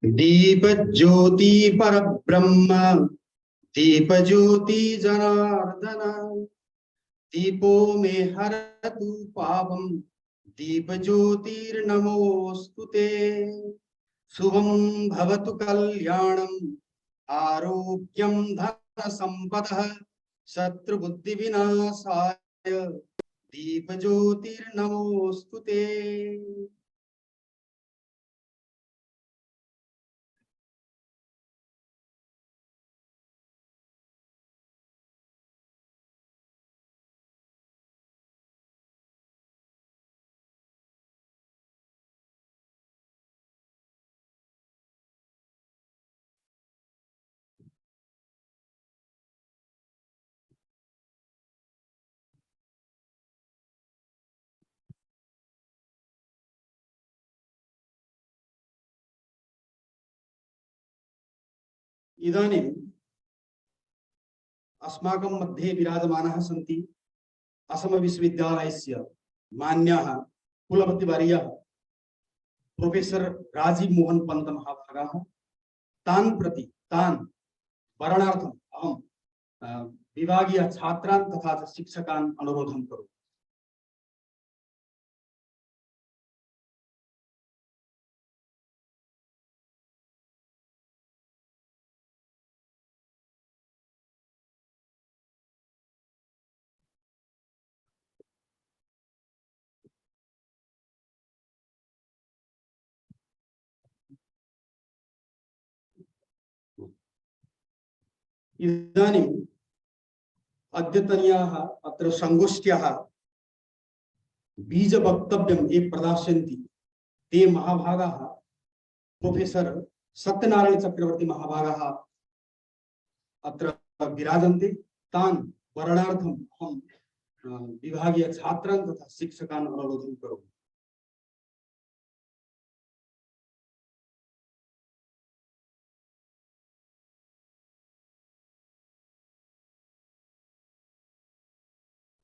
दीप ज्योति पर ब्रह्म दीप ज्योति जनार्दन दीपो में हरतु पापम दीप ज्योतिर्नमोस्तुते शुभम भवतु कल्याणम आरोग्यम धन संपदः शत्रु बुद्धि विनाशाय दीप ज्योतिर्नमोस्तुते। इदानीम् अस्माकं मध्ये विराजमानः सन्ति असम विश्वविद्यालयस्य मान्यः कुलपतिवर्यः प्रोफेसर राजीव मोहन पंत महाभागाः तान् प्रति तान् वरणार्थम् अहं विभागीय छात्रान् तथा च शिक्षकान् अनुरोधं करोमि। इदानीम् अद्यतनीयाः अत्र संगोष्ठ्याः बीज वक्तव्यं ये प्रदास्यन्ति ते महाभागाः प्रोफेसर सत्यनारायण चक्रवर्ती महाभागाः अत्र विराजन्ते। तान् वरणार्थम् अहं विभागीय छात्रान् तथा शिक्षकान् अनुरोधं करोमि।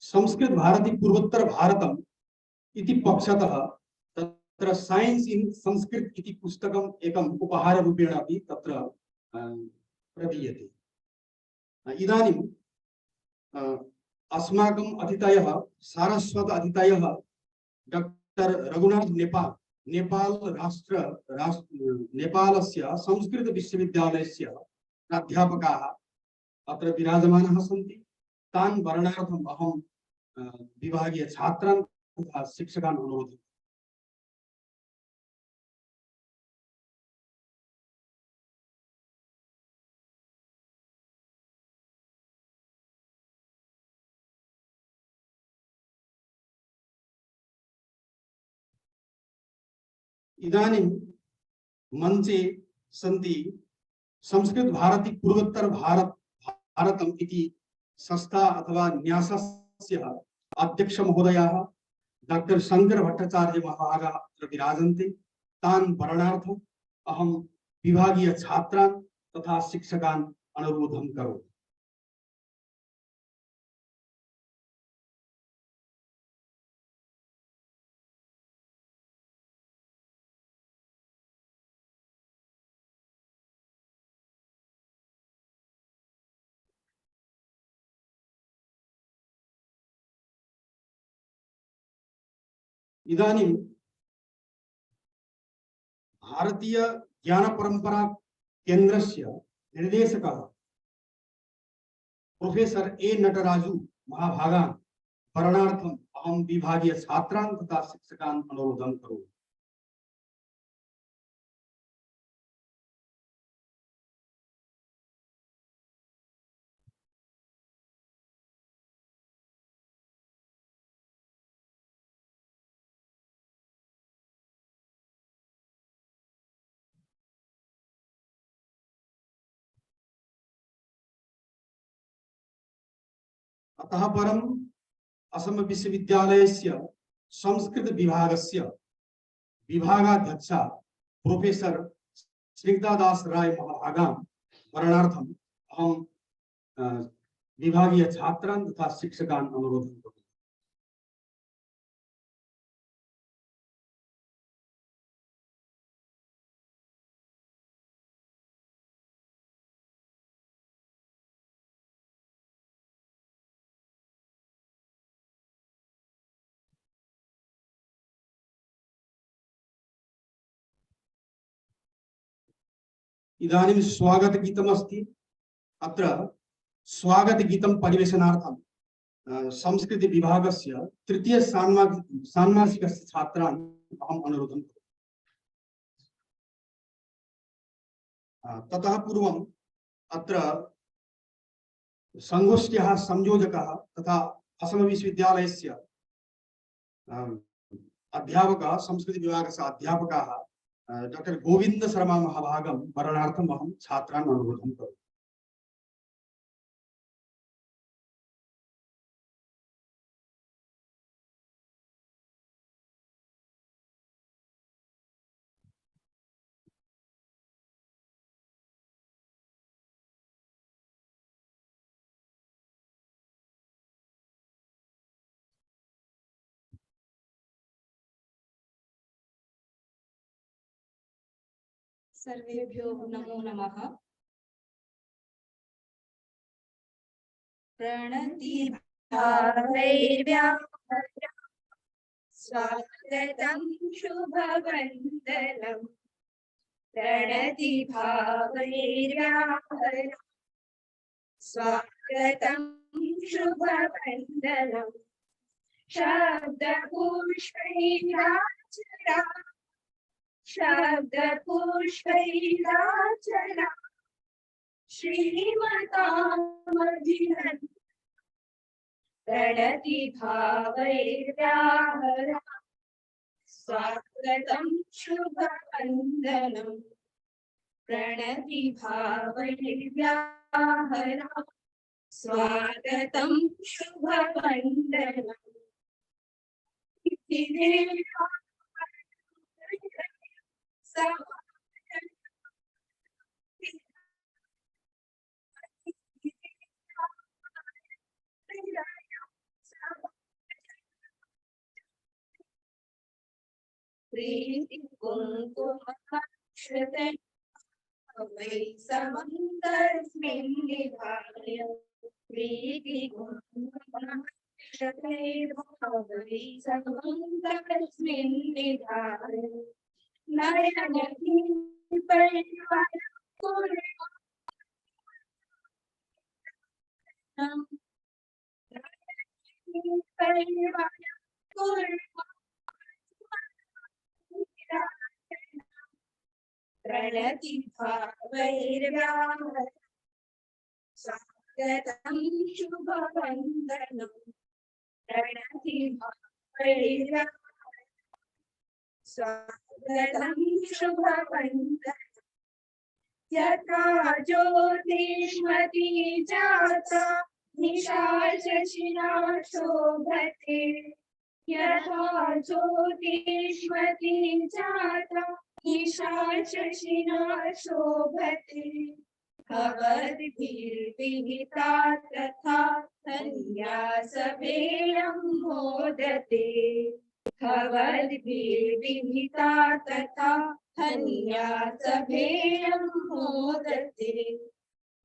संस्कृत भारती पूर्वोत्तर भारतम इति पक्षतः तत्र साइंस इन संस्कृत इति पुस्तकम् एकम् उपहार रूपेण अपि तत्र प्रदीयते। इदानीं अस्माकम् अतिथयः सारस्वत अतिथयः डॉक्टर रघुनाथ नेपाल नेपालस्य संस्कृत विश्वविद्यालयस्य प्राध्यापकाः अत्र विराजमानाः सन्ति। तान् वरणार्थम् अहं विभागीय छात्रान् तथा शिक्षकान् अनुरोधं। इदानीं मंचे सन्ति संस्कृत भारती पूर्वोत्तर भारतम इति संस्था अथवा न्यासस्य अध्यक्ष महोदयाः डॉक्टर शंकर भट्टाचार्य महाभागाः अत्र विराजन्ते। तान् वरणार्थम् अहं विभागीय छात्रान् तथा शिक्षकान् अनुरोधं करोमि। इदानीं भारतीय ज्ञान परंपरा केंद्रस्य निर्देशकः प्रोफेसर ए नटराजु महाभागान् भरणार्थम अहम विभागीय छात्रान् तथा शिक्षकान् अनुरोधं करोमि। अतः परम असम विश्वविद्यालयस्य संस्कृत विभागस्य विभागाध्यक्षा प्रोफेसर स्निग्धादास राय महाभागां वरणार्थम अहम विभागीय छात्रान् तथा शिक्षकान् अनुरोधं करोमि। इदानीं स्वागतगीतमस्ति। अत्र स्वागतगीतं परिवेशनार्थं संस्कृत विभागस्य तृतीय षाण्मासिकस्य छात्रान् अहम् अनुरोधं करोमि। ततः पूर्वम् अत्र संगोष्ठ्याः संयोजकः तथा असम विश्वविद्यालयस्य अध्यापकः संस्कृत विभागस्य अध्यापकाः डॉक्टर गोविंद शर्मा महाभागं वरणार्थम् अहं छात्रान् अनुरोधं करोमि। सर्वेभ्यो नमो नमः। प्रणति भावैर्व्याहरं स्वागतं शुभवन्दनं। प्रणति भावैर्व्याहरं स्वागतं शुभवन्दनं। शब्दपुष्पैरार्चना शब्दपुष्पैरार्चना श्रीमतामधिरन्। प्रणति भावैर्व्याहरं स्वागतं शुभवन्दनं। प्रणति भावैर्व्याहरं स्वागतं शुभवन्दनं। प्रीति कुङ्कुमक्षते वै समन्तस्मिन् निधाय। प्रीति कुङ्कुमक्षते वै समन्तस्मिन् निधाय। प्रणति भावैर्व्याहरं स्वागतं शुभवन्दनं। प्रणति भावैर्व्याहरं स्वागतं शुभवन्दनं। यथा ज्योतिष्मती जाता निशा शशिना शोभते। यथा ज्योतिष्मती जाता निशा शशिना शोभते। भवद्भिर्विहिता तथा सन्न्यासवेयं मोदते। भवद्भिर्विहिता तथा सन्न्यासवेयं मोदते।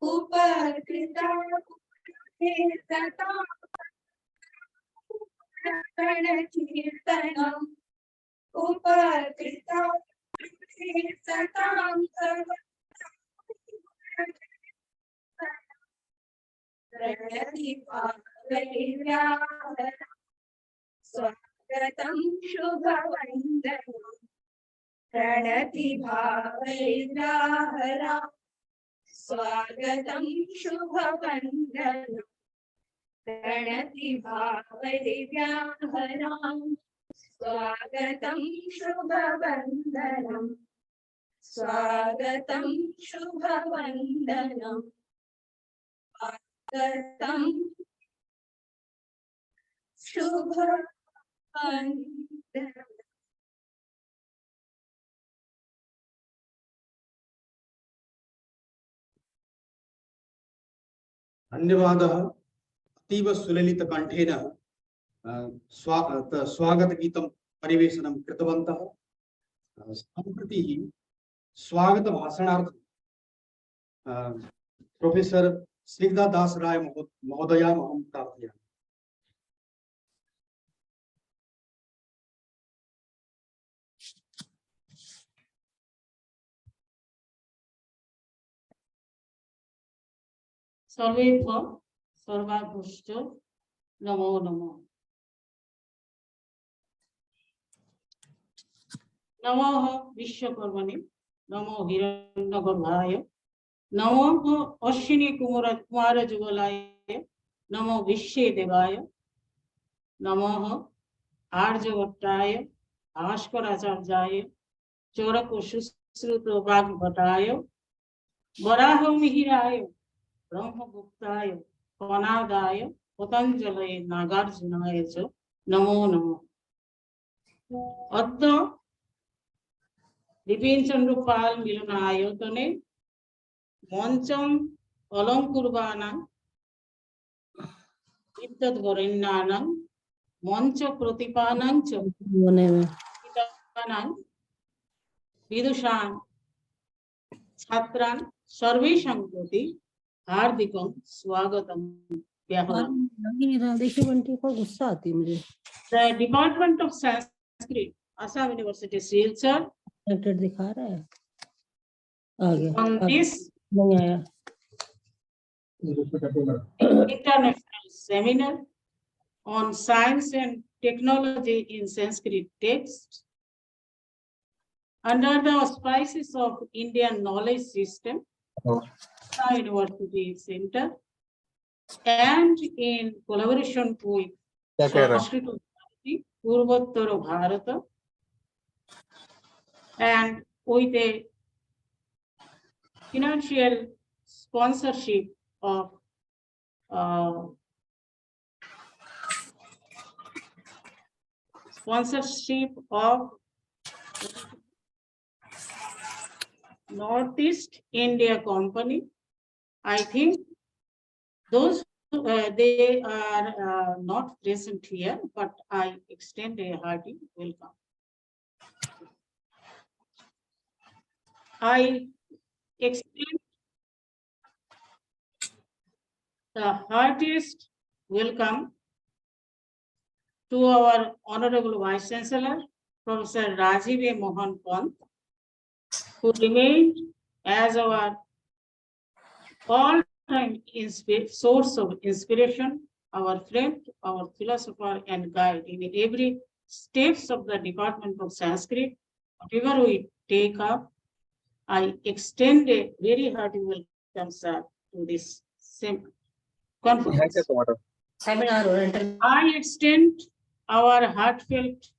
उपकृता कीर्तता कीर्तनम्। उपकृता कीर्ततां प्रणति भावैर्व्याहरं स्वागतं शुभवन्दनं प्रणति भावैर्व्याहरा स्वागतं शुभवन्दनं प्रणति भावैर्व्याहरा स्वागतं शुभवन्दनं स्वागतं शुभवन्दनं स्वागतं शुभवन्दनं। धन्यवादः। अतीव सुललित कंठेन स्वागत गीतं परिवेशनं कृतवन्तः। सम्प्रति स्वागत भाषणार्थं प्रोफेसर स्निग्धा दास राय महोदयां अहं प्रार्थयामि। सर्वेभ्यो सर्वाभ्यश्च नमो नमः। नमः विश्वकर्मणे, नमो हिरण्यगर्भाय, नमो अश्विनी कुमार जुगलाय, नमो विश्वेदेवाय, नमः आर्यभट्टाय, भास्कराचार्याय, चोरक सुश्रुत वाग्भटाय, वराहमिहिराय, ब्रह्मगुप्ताय, कनादाय, पतंजलये, नागार्जुनाय च नमो नमः। अद्य विपिन चंद्र पाल मिलनायतने मंचम अलंकुर्वाणां विद्वद्वरेण्यानां मंच प्रतिपानां च पितानां विदुषां छात्रान् सर्वेषां प्रति हार्दिकं स्वागतं व्याहरामि। देखिए बंटी को गुस्सा आती है मुझे। The Department of Sanskrit, Assam University, Silchar, connected दिखा रहा है। आ गया। on this नहीं आया। international seminar on science and technology in Sanskrit text under the auspices of Indian Knowledge System, Assam University Center, and in collaboration with Sanskrit University, Purvottara Bharata, and with a financial sponsorship of Northeast India Company. I think those they are not present here, but I extend a hearty welcome. I extend the heartiest welcome to our Honorable Vice Chancellor, Professor Rajiv A. Mohan Pant, who remained as our all-time source of inspiration, our friend, our philosopher and guide in every steps of the Department of Sanskrit. Whatever we take up, I extend a very hearty welcome, sir, to this conference. I extend our heartfelt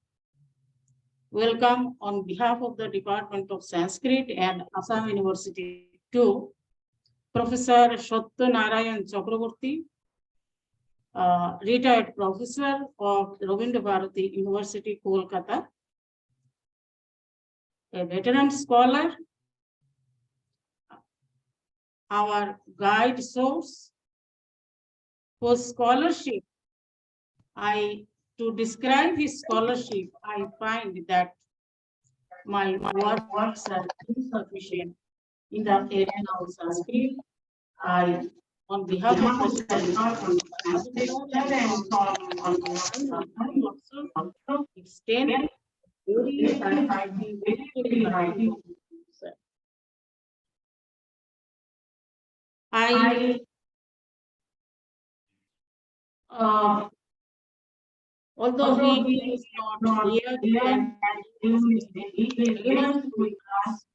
welcome on behalf of the Department of Sanskrit and Assam University to Professor Satyanarayan Chakraborty, retired professor of Rabindra Bharati University, Kolkata, a veteran scholar, our guide source, for scholarship. To describe his scholarship, I find that my words are insufficient in the area of Sanskrit. I, on behalf of the Department of also extend very highly. I Although he is not here, and he is very relevant with us,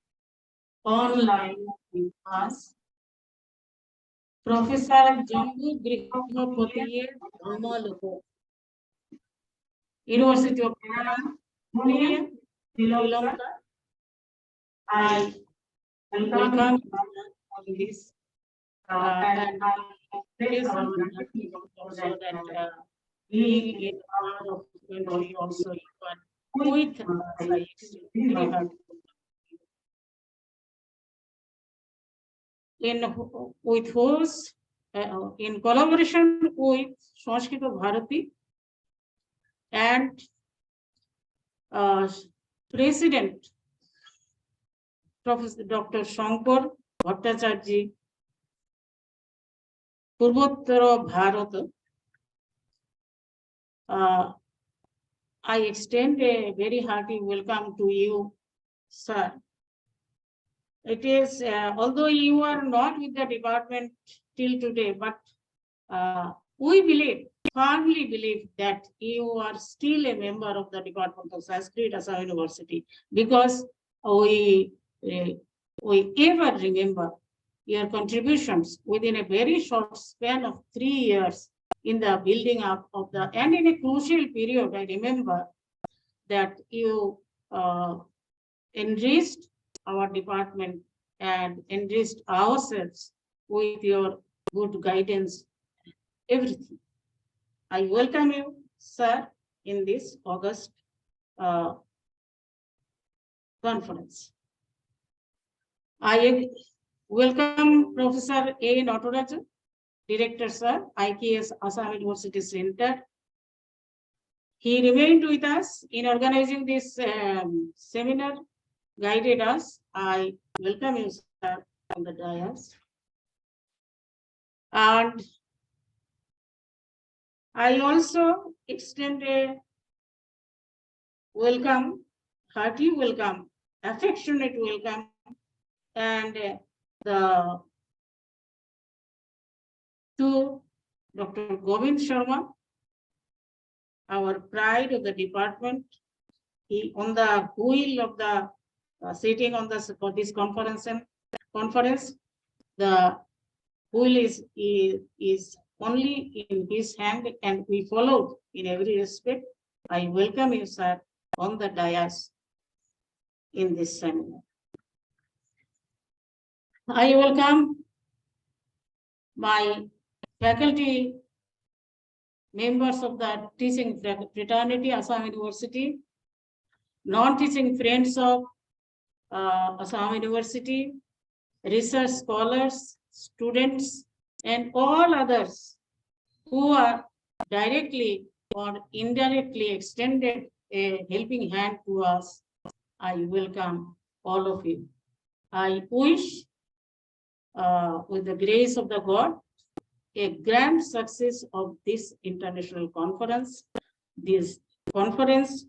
online with us, Professor Jambu Grihapatiye Dhamaloko, University of Pune, Sri Lanka. I welcome you on this, and it is our happy also that being in our country also you are with us. I extremely happy. With whose in collaboration with Sanskrit Bharati and President Professor Dr. Shankar Bhattacharya, Purvottara Bharat. I extend a very hearty welcome to you, sir. It is, although you are not with the department till today, but we firmly believe that you are still a member of the Department of Sanskrit, Assam University, because we ever remember your contributions within a very short span of 3 years in the building up of the, and in a crucial period, I remember that you enriched our department and enriched ourselves with your good guidance, everything. I welcome you, sir, in this August conference. I welcome Professor A. Natarajan, Director, sir, IKS Assam University Center. He remained with us in organizing this seminar, guided us. I welcome you, sir, on the dais. And I also extend a welcome, hearty welcome, affectionate welcome, and to Dr. Govind Sharma, our pride of the department. He on the wheel of the sitting on the for this conference. The wheel is only in his hand, and we followed in every respect. I welcome you, sir, on the dais in this seminar. I welcome my faculty members of the teaching fraternity, Assam University, non-teaching friends of Assam University, research scholars, students, and all others who are directly or indirectly extended a helping hand to us. I welcome all of you. I wish, with the grace of the God, a grand success of this international conference. In this conference,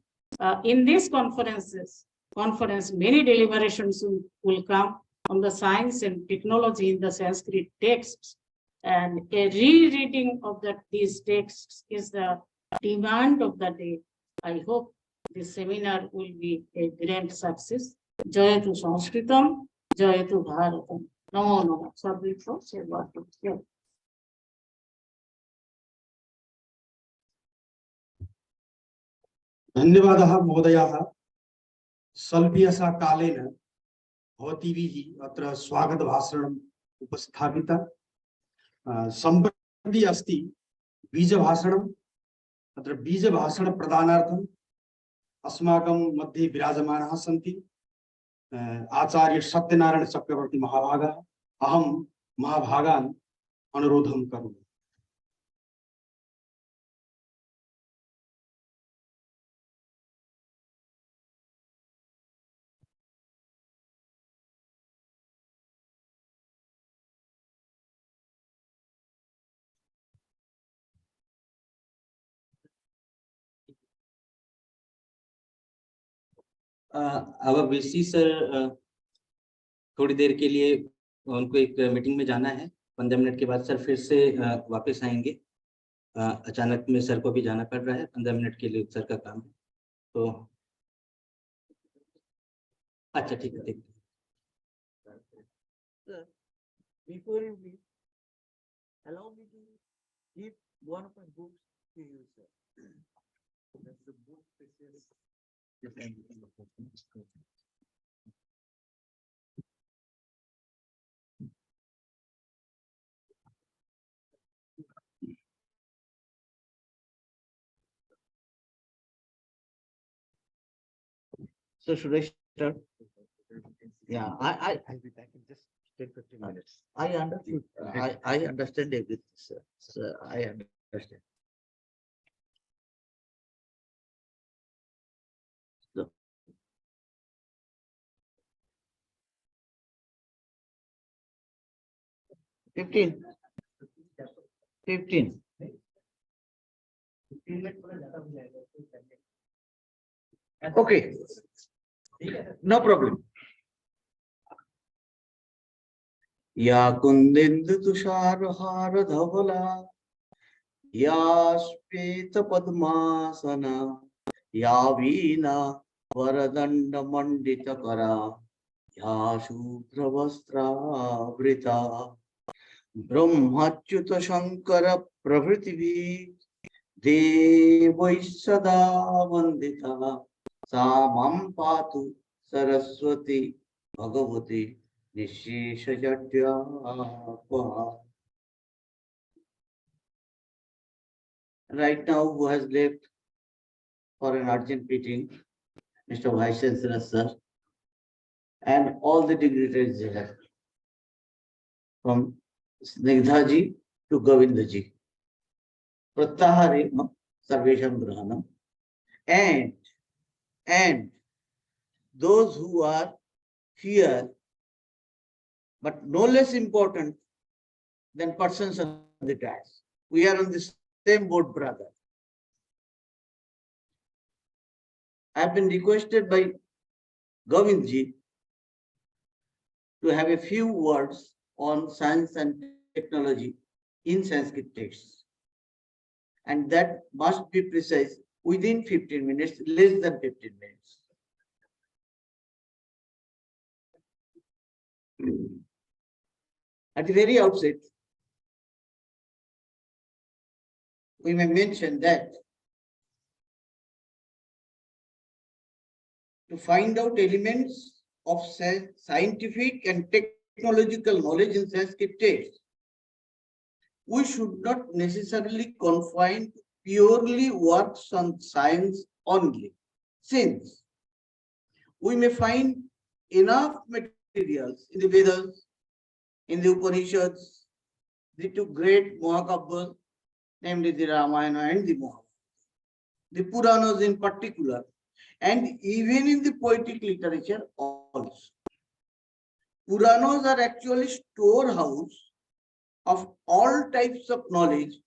many deliberations will come on the science and technology in the Sanskrit texts, and a rereading of these texts is the demand of the day. I hope this seminar will be a grand success. Jayatu Sanskritam, Jayatu Bharatam. Namo Namo. Sarvito Sevatu. धन्यवादः महोदयाः। स्वल्पीयसा कालेन भवतीभिः अत्र स्वागतभाषणम् उपस्थापिता। सम्प्रति अस्ति बीजभाषणम्। अत्र बीजभाषणप्रदानार्थम् अस्माकं मध्ये विराजमानाः सन्ति आचार्य सत्यनारायण चक्रवर्ती महाभागाः। अहं महाभागान् अनुरोधं करोमि। अब वीसी सर थोड़ी देर के लिए उनको एक मीटिंग में जाना है। 15 मिनट के बाद सर फिर से वापस आएंगे। अचानक में सर को भी जाना पड़ रहा है, 15 मिनट के लिए सर का काम है, तो अच्छा ठीक है, ठीक है। Sir, before you leave, allow me to give one of my books to you, sir. That's the book that says. Yes, I'm looking at the book. So should I start? Yeah, I'll be back in just 10-15 minutes. I understood. I understand everything, sir. Sir, I understand. So, 15. 15. Okay, no problem. या कुंदिंदु तुषार हार धवला, या श्वेत पद्मासना, या वीणा वरदंड मंडित करा, या शुभ्र वस्त्रावृता, ब्रह्मच्युत शंकर प्रभृति देवैः सदा वंदिता, सा मां पातु Saraswati Bhagwati निःशेषजड्यापहा. Right now, who has left for an urgent meeting? Mr. Vice Chancellor, sir, and all the dignitaries there, from Snigdha ji to Govinda ji. Pratyahare sarvesham grahanam. And those who are here, but no less important than persons on the dais. We are on the same boat, brother. I have been requested by Govind ji to have a few words on science and technology in Sanskrit texts. And that must be precise within 15 minutes, less than 15 minutes. At the very outset, we may mention that to find out elements of scientific and technological knowledge in Sanskrit texts, we should not necessarily confine to purely works on science only, since we may find enough materials in the Vedas, in the Upanishads, the two great Mahakavyas, namely the Ramayana and the Mahabharata, the Puranas in particular, and even in the poetic literature also. Puranas are actually storehouse of all types of knowledge,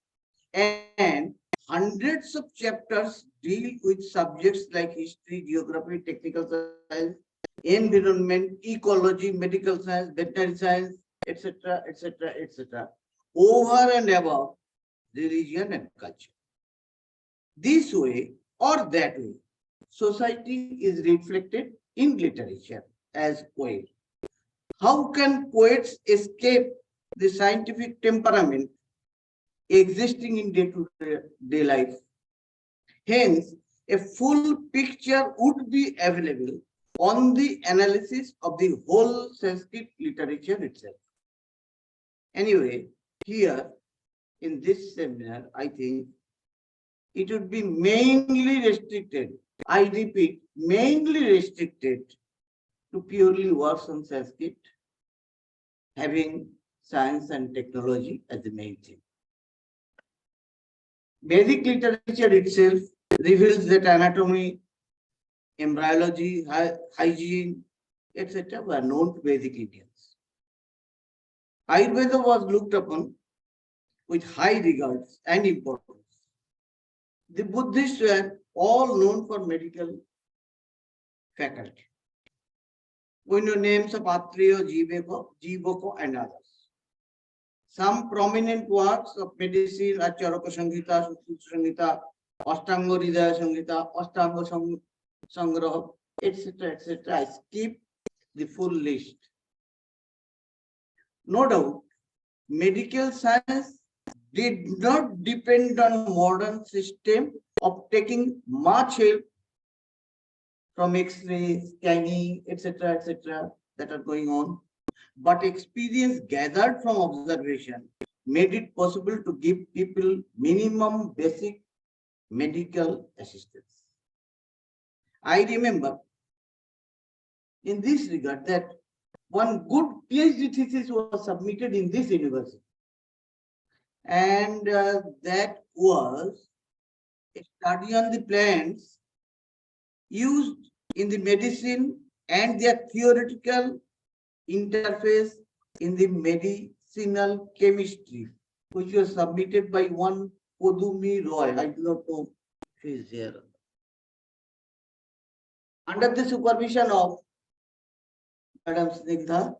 and hundreds of chapters deal with subjects like history, geography, technical science, environment, ecology, medical science, veterinary science, etc., etc., etc., over and above religion and culture. This way or that way, society is reflected in literature as poet. How can poets escape the scientific temperament existing in day-to-day life? Hence, a full picture would be available on the analysis of the whole Sanskrit literature itself. Anyway, here in this seminar, I think it would be mainly restricted, I repeat, mainly restricted to purely works on Sanskrit, having science and technology as the main thing. Vedic literature itself reveals that anatomy, embryology, hygiene, etc. were known to Vedic Indians. Ayurveda was looked upon with high regards and importance. The Buddhists were all known for medical faculty. We know names of Atreya, Jivaka, and others. Some prominent works of medicine are Charaka Samhita, Sushruta Samhita, Ashtanga Hridaya Samhita, Ashtanga Sangraha, etc. etc. I skip the full list. No doubt, medical science did not depend on modern system of taking much help from X-ray, scanning, etc., etc., that are going on, but experience gathered from observation made it possible to give people minimum basic medical assistance. I remember in this regard that one good PhD thesis was submitted in this university, and that was a study on the plants used in the medicine and their theoretical interface in the medicinal chemistry, which was submitted by one Podumi Roy. I do not know if he is here. Under the supervision of Madam Snigdha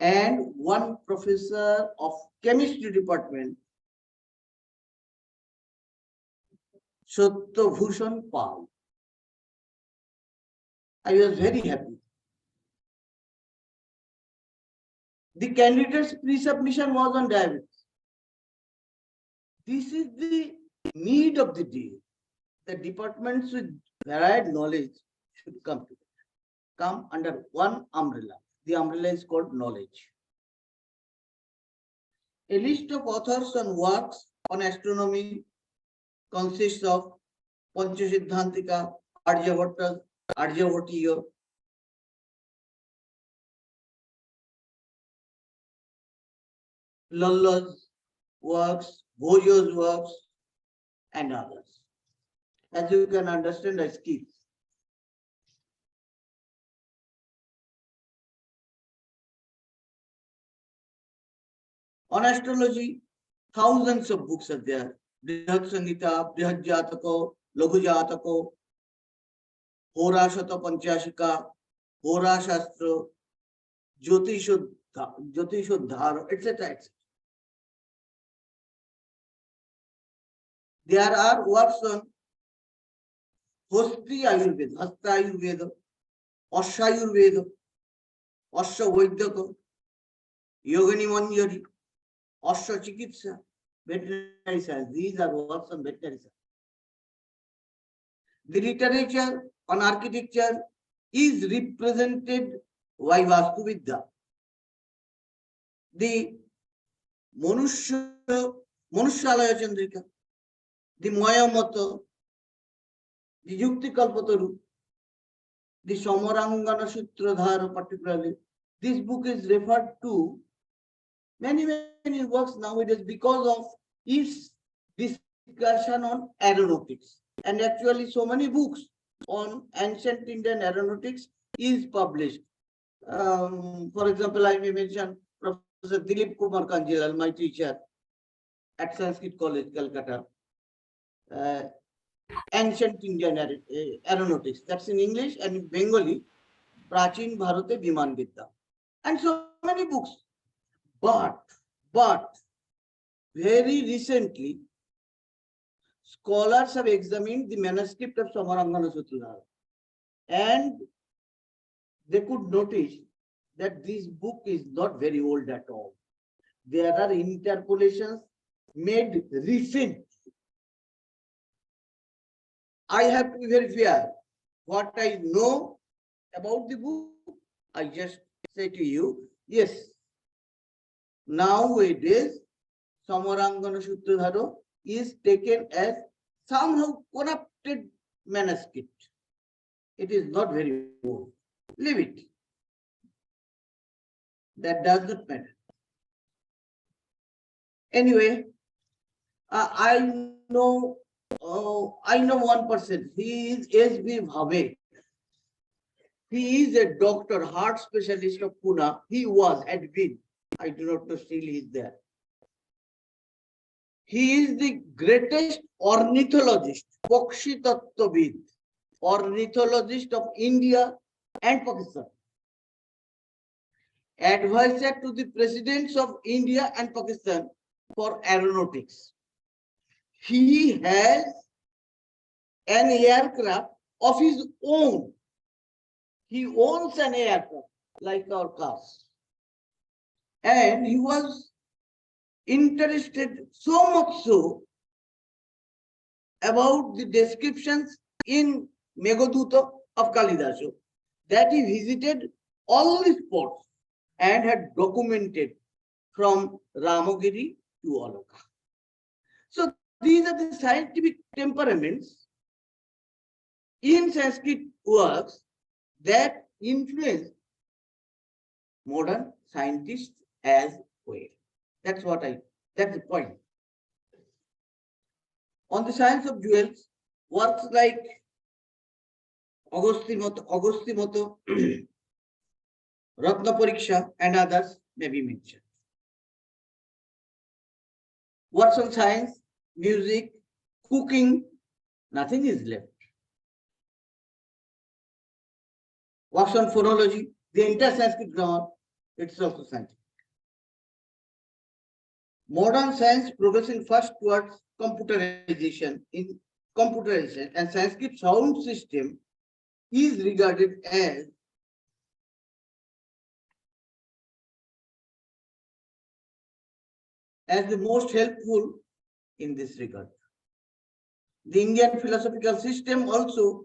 and one professor of chemistry department, Satyabhushan Pal. I was very happy. The candidate's pre-submission was on diabetes. This is the need of the day. The departments with varied knowledge should come together, come under one umbrella. The umbrella is called knowledge. A list of authors and works on astronomy consists of Panchasiddhantika, Aryabhatiya, Lalla's works, Bhoj's works, and others. As you can understand, I skip. On astrology, thousands of books are there. Brihad Sangita, Brihad Jatako, Laghu Jatako, Hora Shata Panchashika, Hora Shastra, Jyotishodhara, etc. etc. There are works on Hosti Ayurveda, Hasta Ayurveda, Asha Ayurveda, Asha Vaidaka, Yogini Manjari, Asha Chikitsa, veterinary science. These are works on veterinary science. The literature on architecture is represented by Vastu Vidya. The Manushalaya Chandrika, the Mayamata, the Yukti Kalpataru, the Samarangana Sutradhara particularly. This book is referred to many works nowadays because of its discussion on aeronautics. And actually so many books on ancient Indian aeronautics is published. For example, I may mention Professor Dilip Kumar Kanjilal, my teacher at Sanskrit College, Calcutta. Ancient Indian aeronautics. That's in English, and in Bengali, Prachin Bharate Viman Vidya. And so many books. But very recently, scholars have examined the manuscript of Samarangana Sutradhara, and they could notice that this book is not very old at all. There are interpolations made recent. I have to be very fair. What I know about the book, I just say to you, yes, nowadays, Samarangana Sutradhara is taken as somehow corrupted manuscript. It is not very old. Leave it. That does not matter. Anyway, I know one person. He is S.B. Bhave. He is a doctor, heart specialist of Pune. He had been. I do not know, still he is there. He is the greatest ornithologist, Pakshi Tattvavid, ornithologist of India and Pakistan. advisor to the presidents of India and Pakistan for aeronautics. He has an aircraft of his own. He owns an aircraft like our cars. And he was interested so much so about the descriptions in Meghaduta of Kalidasa that he visited all the spots and had documented from Ramagiri to Alaka. So these are the scientific temperaments in Sanskrit works that influence modern scientists as well. That's the point. On the science of jewels, works like Agostimoto, Ratna Pariksha, and others may be mentioned. Works on science, music, cooking, nothing is left. Works on phonology, the entire Sanskrit grammar, it's also scientific. Modern science progressing first towards computerization, and Sanskrit sound system is regarded as the most helpful in this regard. The Indian philosophical system also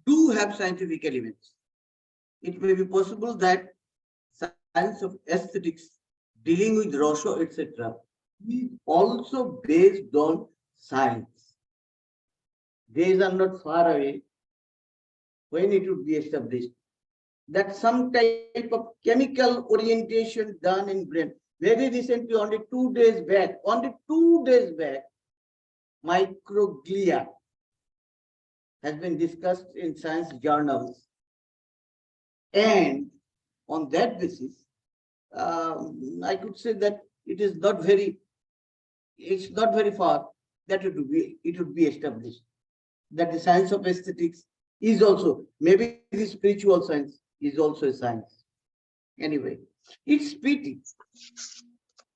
do have scientific elements. It may be possible that science of aesthetics dealing with Rosho, etc., is also based on science. Days are not far away when it would be established that some type of chemical orientation done in brain. Very recently, only 2 days back, microglia has been discussed in science journals. And on that basis, I could say that it's not very far that it would be established that the science of aesthetics is also, maybe the spiritual science is also a science. Anyway, it's pity,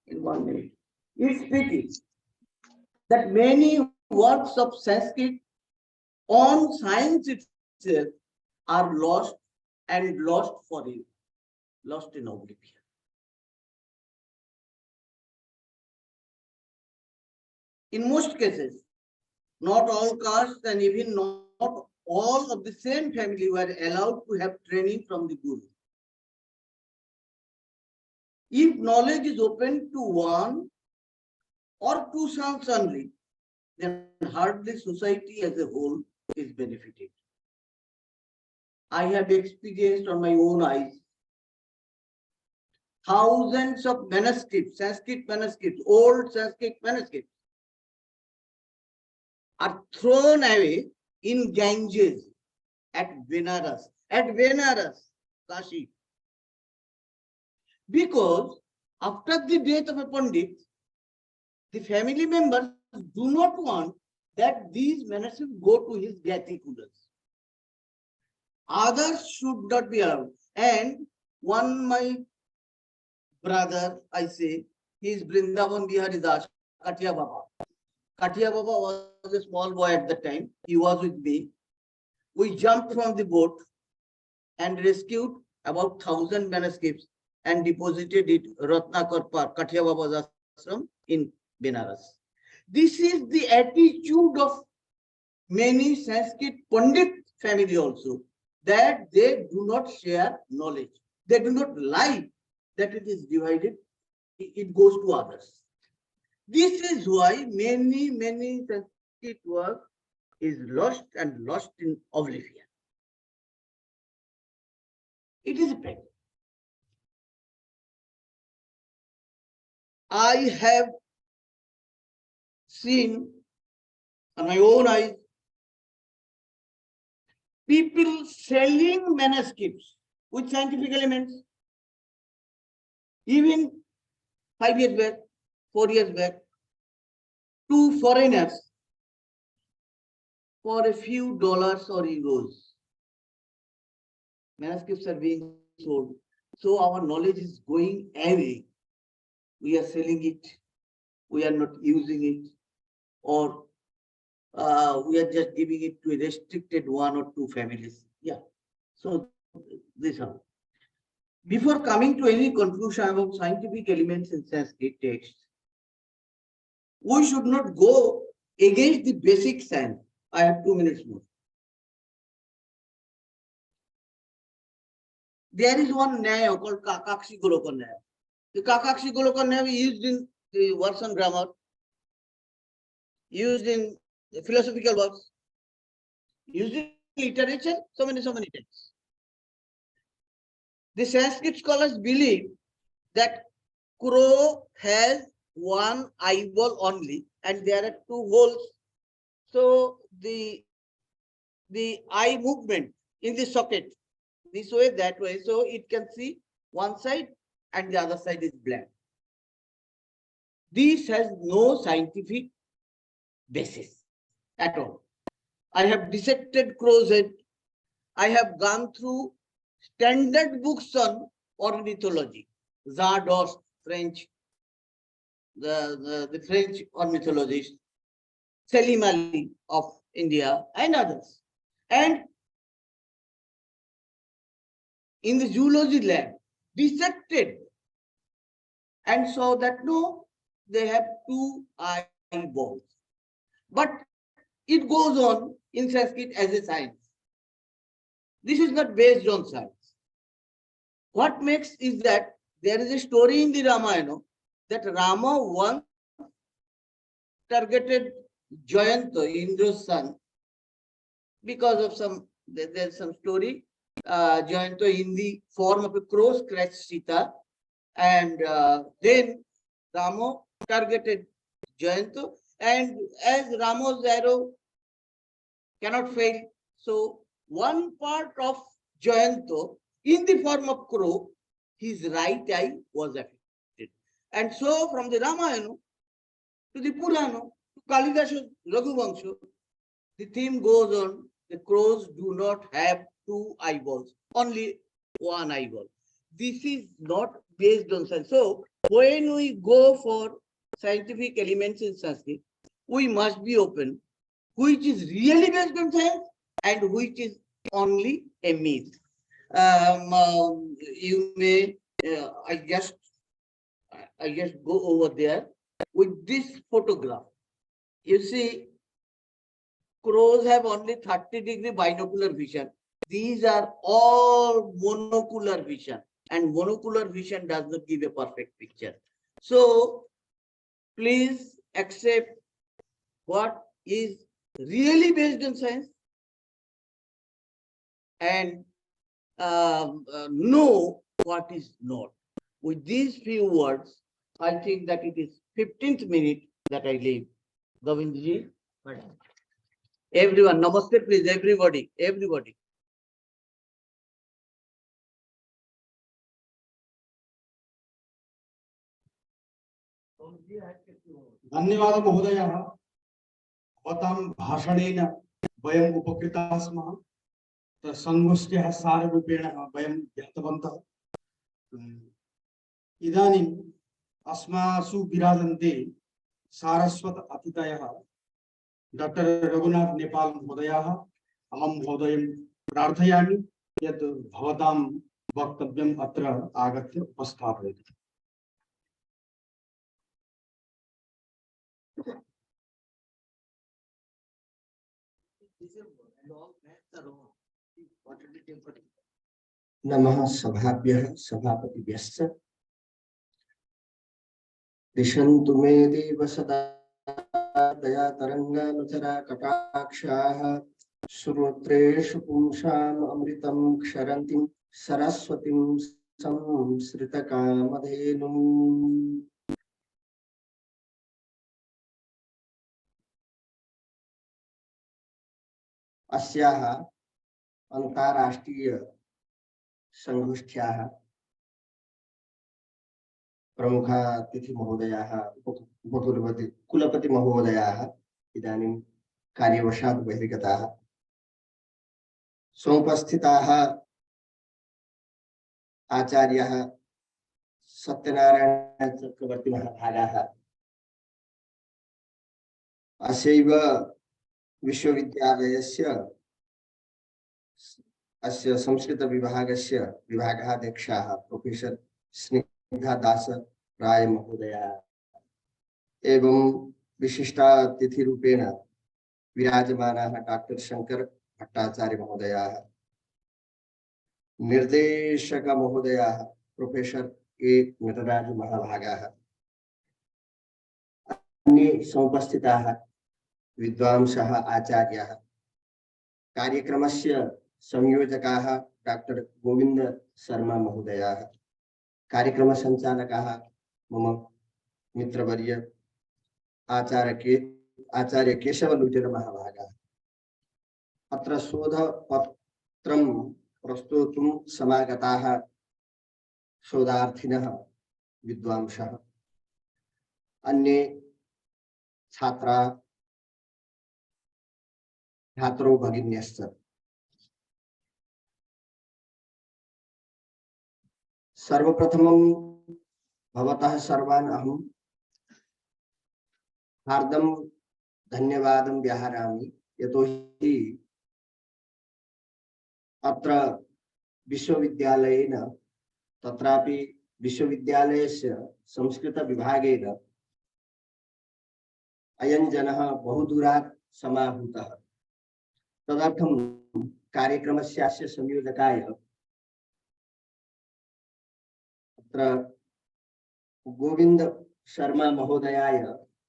in 1 minute, it's pity that many works of Sanskrit on science itself are lost forever, lost in oblivion. In most cases, not all castes and even not all of the same family were allowed to have training from the Guru. If knowledge is open to 1 or 2 sons only, then hardly society as a whole is benefited. I have experienced on my own eyes thousands of manuscripts, Sanskrit manuscripts, old Sanskrit manuscripts are thrown away in Ganges at Benares, Kashi. Because after the death of a Pandit, the family members do not want that these manuscripts go to his Gatikulas. Others should not be allowed. And my brother, I say, he is Brindavan Bihari Das, Katia Baba. Katia Baba was a small boy at the time. He was with me. We jumped from the boat and rescued about 1,000 manuscripts and deposited it Ratnakar Park, Katia Baba's ashram in Benares. This is the attitude of many Sanskrit Pandit family also, that they do not share knowledge. They do not like that it is divided, it goes to others. This is why many Sanskrit work is lost in oblivion. It is a fact. I have seen on my own eyes people selling manuscripts with scientific elements, even 5 years back, 4 years back, to foreigners for a few dollars or euros. Manuscripts are being sold. So our knowledge is going away. We are selling it. We are not using it, or we are just giving it to a restricted one or two families. Yeah. So this are. Before coming to any conclusion about scientific elements in Sanskrit text, we should not go against the basic science. I have 2 minutes more. There is one Nyaya called Kakakshi Goloka Nyaya. The Kakakshi Goloka Nyaya is used in the words and grammar, used in the philosophical works, used in literature, so many times. The Sanskrit scholars believe that crow has one eyeball only, and there are two holes. So the eye movement in the socket, this way, that way, so it can see one side and the other side is blank. This has no scientific basis at all. I have dissected crow's head. I have gone through standard books on ornithology, Zardost, French, the French ornithologist, Selim Ali of India, and others. And in the zoology lab, dissected and saw that no, they have two eyeballs. But it goes on in Sanskrit as a science. This is not based on science. What makes is that there is a story in the Ramayana that Rama once targeted Jayanta, Indra's son, because of some, there's some story. Jayanta in the form of a crow scratched Sita, and then Rama targeted Jayanta, and as Rama's arrow cannot fail, so one part of Jayanta in the form of crow, his right eye was affected. And so from the Ramayana to the Purana to Kalidasa Raghuvansha, the theme goes on, the crows do not have two eyeballs, only one eyeball. This is not based on science. So when we go for scientific elements in Sanskrit, we must be open, which is really based on science and which is only a myth. You may, I just go over there with this photograph. You see, crows have only 30-degree binocular vision. These are all monocular vision, and monocular vision does not give a perfect picture. So please accept what is really based on science and know what is not. With these few words, I think that it is 15th minute that I leave. Govindji, everyone, namaste, please, everybody. धन्यवाद महोदय। भवतां भाषणेन वयम् उपकृताः स्मः। संगोष्ठ्याः साररूपेण वयं ज्ञातवन्तः। इदानीम् अस्मासु विराजन्ते Saraswat अतिथयः doctor Raghunath Nepal महोदयाः। अहं महोदयं प्रार्थयामि यत् भवतां वक्तव्यम् अत्र आगत्य उपस्थापयतु। नमः सभाभ्यः सभापतिभ्यश्च। दिशन्तु मे देव सदा दया तरङ्गानुचरा कटाक्षाः। श्रोत्रेषु पुंसाम् अमृतं क्षरन्तीं सरस्वतीं संसृतकामधेनुम्। अस्याः अन्ताराष्ट्रीय संगोष्ठ्याः प्रमुखातिथि महोदयाः कुलपति महोदयाः इदानीं कार्यवशात् बहिर्गताः। समुपस्थिताः आचार्यः सत्यनारायण चक्रवर्ती महाभागाः अस्यैव विश्वविद्यालयस्य अस्य संस्कृत विभागस्य विभागाध्यक्षाः प्रोफेसर स्निग्धा दास राय महोदया एवं विशिष्टातिथिरूपेण विराजमानाः डॉक्टर शंकर भट्टाचार्य महोदयाः, निर्देशक महोदयाः प्रोफेसर ए नटराज महाभागाः, अन्ये समुपस्थिताः विद्वांसः आचार्याः, कार्यक्रमस्य संयोजकाः डॉक्टर गोविंद शर्मा महोदयाः, कार्यक्रम संचालकाः मम मित्रवर्य आचार्य केशव लुटेर महाभागाः। अत्र शोधपत्रं प्रस्तोतुं समागताः शोधार्थिनः विद्वांसः, अन्ये छात्रो भगिन्यश्च। सर्वप्रथमं भवतः सर्वान् अहं हार्दं धन्यवादं व्याहरामि, यतोहि अत्र विश्वविद्यालयेन तत्रापि विश्वविद्यालयस्य संस्कृत विभागेन अयं जनः बहुदूरात् समाहूतः। तदर्थं कार्यक्रमस्यास्य संयोजकाय अत्र गोविंद शर्मा महोदयाय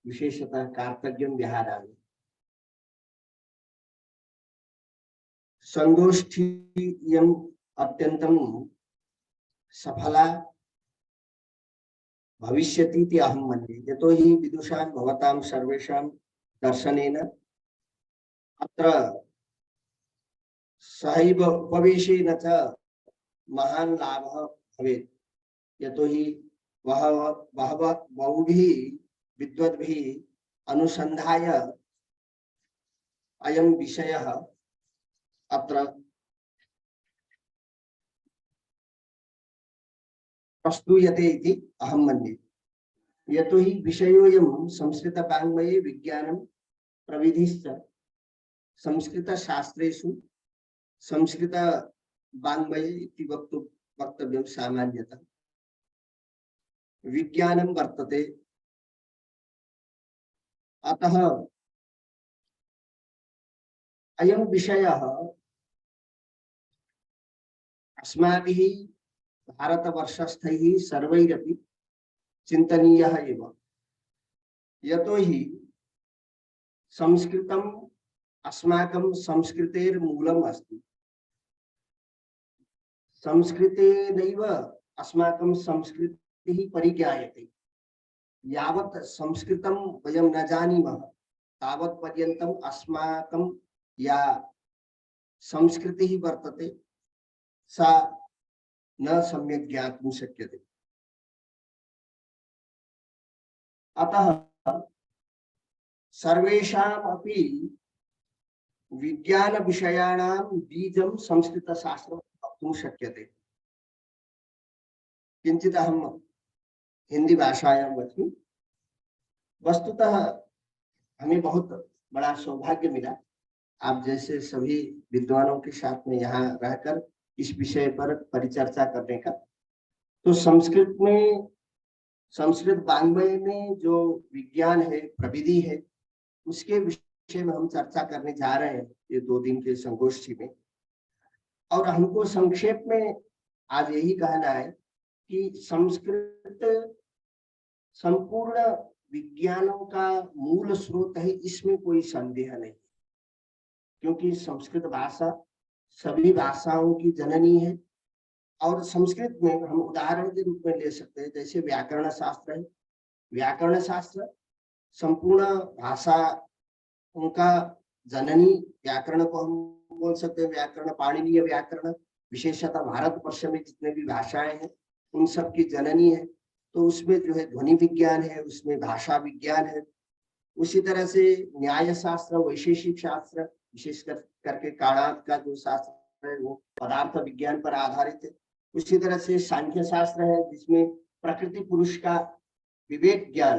विशेषतः कार्तज्ञं व्याहरामि। संगोष्ठी इयम् अत्यन्तं सफला भविष्यति इति अहं मन्ये, यतोहि विदुषां भवतां सर्वेषां दर्शनेन अत्र सहैव उपवेशेन च महान् लाभः भवेत्, यतोहि बहुभिः विद्वद्भिः अनुसन्धाय अयं विषयः अत्र प्रस्तूयते इति अहं मन्ये। यतोहि विषयोऽयं संस्कृतवाङ्मये विज्ञानं प्रविधिश्च संस्कृतशास्त्रेषु संस्कृतवाङ्मये इति वक्तव्यं सामान्यतः विज्ञानं वर्तते। अतः अयं विषयः अस्माभिः भारतवर्षस्थैः सर्वैरपि चिन्तनीयः एव, यतोहि संस्कृतम् अस्माकं संस्कृतेर्मूलम् अस्ति। संस्कृतेनैव अस्माकं संस्कृतिः परिज्ञायते। यावत् संस्कृतं वयं न जानीमः तावत् पर्यन्तम् अस्माकं या संस्कृतिः वर्तते सा न सम्यक् ज्ञातुं शक्यते। अतः सर्वेषाम् अपि विज्ञान विषयाणां बीजं संस्कृतशास्त्रं वक्तुं शक्यते। किंचित अहम हिंदी भाषायां वच्मि। वस्तुतः हमें बहुत बड़ा सौभाग्य मिला आप जैसे सभी विद्वानों के साथ में यहाँ रहकर इस विषय पर परिचर्चा करने का। तो संस्कृत वाङ्मय में जो विज्ञान है, प्रविधि है, उसके विषय में हम चर्चा करने जा रहे हैं ये 2 दिन के संगोष्ठी में। और हमको संक्षेप में आज यही कहना है कि संस्कृत संपूर्ण विज्ञानों का मूल स्रोत है, इसमें कोई संदेह नहीं, क्योंकि संस्कृत भाषा सभी भाषाओं की जननी है। और संस्कृत में हम उदाहरण के रूप में ले सकते हैं, जैसे व्याकरण शास्त्र है। व्याकरण शास्त्र संपूर्ण भाषा उनका जननी व्याकरण को हम बोल सकते हैं। व्याकरण पाणिनीय व्याकरण विशेषतः भारतवर्ष में जितने भी भाषाएं हैं उन सब की जननी है। तो उसमें जो है ध्वनि विज्ञान है, उसमें भाषा विज्ञान है। उसी तरह से न्याय शास्त्र, वैशेषिक शास्त्र, विशेष करके काणाद का जो शास्त्र है वो पदार्थ विज्ञान पर आधारित है। उसी तरह से सांख्य शास्त्र है जिसमें प्रकृति पुरुष का विवेक ज्ञान,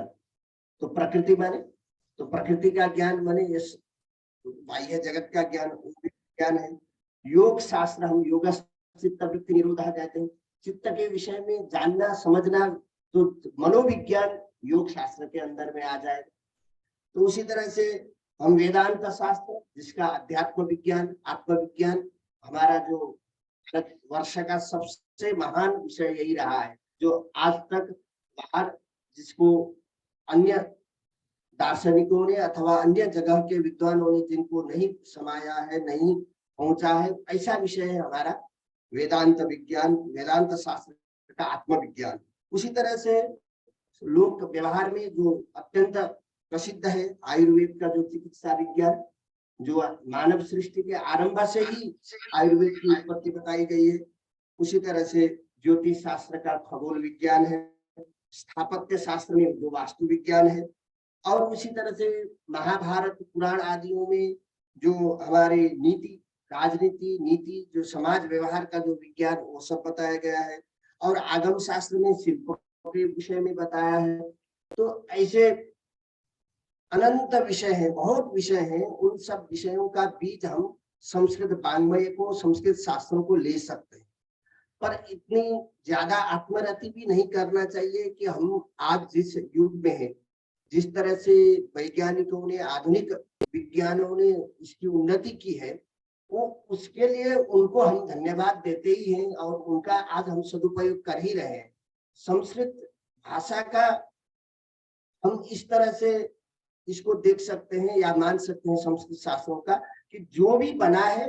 तो प्रकृति माने तो प्रकृति का ज्ञान माने ये बाह्य जगत का ज्ञान है। योग शास्त्र हम योग चित्त वृत्ति निरोधा कहते हैं, चित्त के विषय में जानना समझना, तो मनोविज्ञान योग शास्त्र के अंदर में आ जाएगा। तो उसी तरह से हम वेदांत शास्त्र जिसका अध्यात्म विज्ञान आत्मविज्ञान, हमारा जो वर्ष का सबसे महान विषय यही रहा है, जो आज तक बाहर जिसको अन्य दार्शनिकों ने अथवा अन्य जगह के विद्वानों ने जिनको नहीं समाया है, नहीं पहुंचा है, ऐसा विषय है हमारा वेदांत विज्ञान, वेदांत शास्त्र का आत्मविज्ञान। उसी तरह से लोक व्यवहार में जो अत्यंत प्रसिद्ध है आयुर्वेद का जो चिकित्सा विज्ञान, जो मानव सृष्टि के आरंभ से ही आयुर्वेद की उत्पत्ति बताई गई है। उसी तरह से ज्योतिष शास्त्र का खगोल विज्ञान है, स्थापत्य शास्त्र में जो वास्तु विज्ञान है, और उसी तरह से महाभारत पुराण आदियों में जो हमारे नीति राजनीति नीति जो समाज व्यवहार का जो विज्ञान वो सब बताया गया है, और आगम शास्त्र में शिल्प के विषय में बताया है। तो ऐसे अनंत विषय हैं, बहुत विषय हैं। उन सब विषयों का बीज हम संस्कृत वाङ्मय को, संस्कृत शास्त्रों को ले सकते हैं, पर इतनी ज्यादा आत्मरति भी नहीं करना चाहिए कि हम आज जिस युग में हैं, जिस तरह से वैज्ञानिकों ने आधुनिक विज्ञानों ने इसकी उन्नति की है, वो उसके लिए उनको हम धन्यवाद देते ही हैं और उनका आज हम सदुपयोग कर ही रहे हैं। संस्कृत भाषा का हम इस तरह से इसको देख सकते हैं या मान सकते हैं संस्कृत शास्त्रों का, कि जो भी बना है,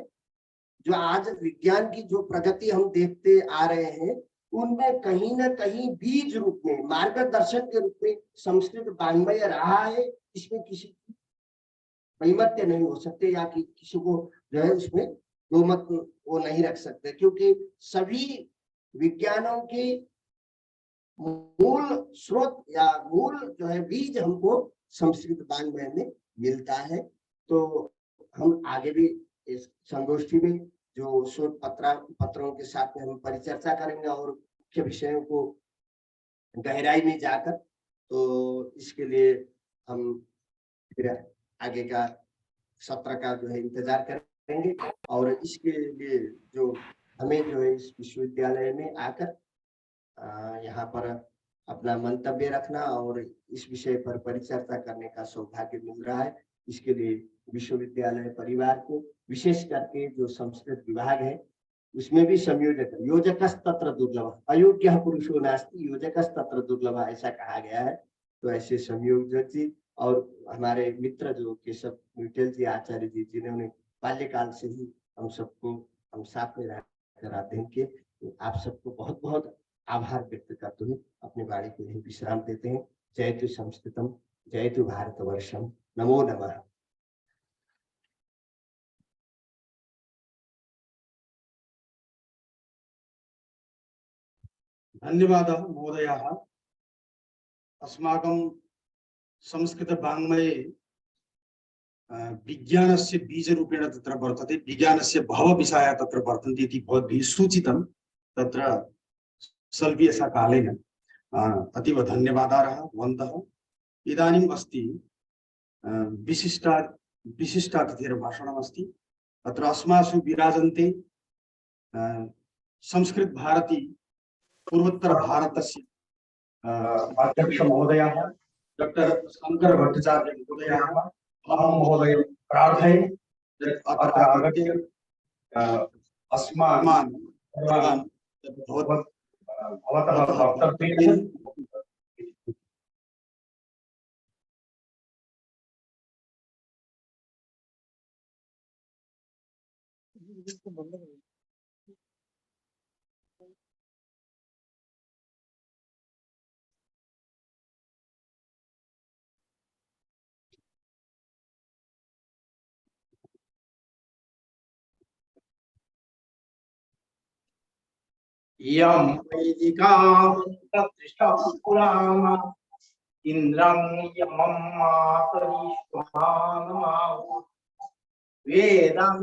जो आज विज्ञान की जो प्रगति हम देखते आ रहे हैं, उनमें कहीं ना कहीं बीज रूप में, मार्गदर्शन के रूप में संस्कृत वाङ्मय रहा है। इसमें किसी वैमत्य नहीं हो सकते या कि किसी को जो है उसमें दो मत वो नहीं रख सकते, क्योंकि सभी विज्ञानों की मूल स्रोत या मूल जो है बीज हमको संस्कृत वाङ्मय में मिलता है। तो हम आगे भी इस संगोष्ठी में जो शोध पत्रों के साथ में हम परिचर्चा करेंगे और मुख्य विषयों को गहराई में जाकर, तो इसके लिए हम फिर आगे का सत्र का जो है इंतजार करेंगे। और इसके लिए जो हमें जो है इस विश्वविद्यालय में आकर यहाँ पर अपना मंतव्य रखना और इस विषय पर परिचर्चा करने का सौभाग्य मिल रहा है, इसके लिए विश्वविद्यालय परिवार को, विशेष करके जो संस्कृत विभाग है उसमें भी संयोजक, योजकस्तत्र दुर्लभ, अयोग्य पुरुषो नास्ति योजकस्तत्र दुर्लभ ऐसा कहा गया है। तो ऐसे संयोजक जी और हमारे मित्र जो केशव मिटेल जी आचार्य जी, जिन्होंने बाल्यकाल से ही हम सबको हम साथ में रहकर अध्ययन किए, तो आप सबको बहुत बहुत आभार व्यक्त करते हुए अपनी वाणी को यही विश्राम देते हैं। जयतु संस्कृतम, जयतु भारतवर्षम, नमो नमः। धन्यवादः महोदयाः। अस्माकं संस्कृत वाङ्मये विज्ञानस्य बीजरूपेण तत्र वर्तते, विज्ञानस्य बहवः विषयाः तत्र वर्तन्ते इति भवद्भिः सूचितं। तत्र स्वल्पकालेन अतीव धन्यवादाः भवन्तः। इदानीम् अस्ति विशिष्टातिथेः भाषणमस्ति। अत्र अस्मासु विराजन्ते संस्कृत भारती पूर्वोत्तर भारतस्य अध्यक्ष महोदयाः डॉक्टर शंकर भट्टाचार्य महोदयाः। अहं महोदय प्रार्थये यत् अत्र आगत्य अस्मान् भवतः वक्तव्येन यं वैदिकां प्रतिष्ठापुराण इन्द्रं यमं मातरीश्वरानमाहु वेदं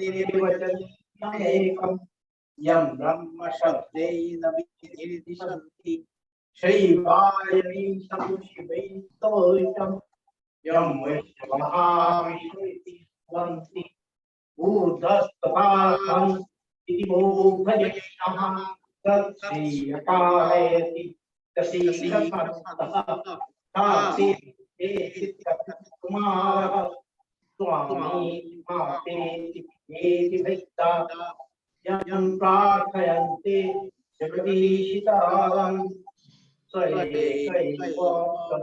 निर्वचनमेकं यं ब्रह्म शब्देन विनिर्दिशन्ति शैवायनी समुचिवैतोषम् यं वैश्वमहाविश्वेति वन्ति ऊर्ध्वस्तभासम् इति बोधयेनः तत्श्रीयकालयति तसीकसन्तः कुमारः स्वामी मातेति एति भक्ता यं प्रार्थयन्ते जगदीशितारं स्वैकैव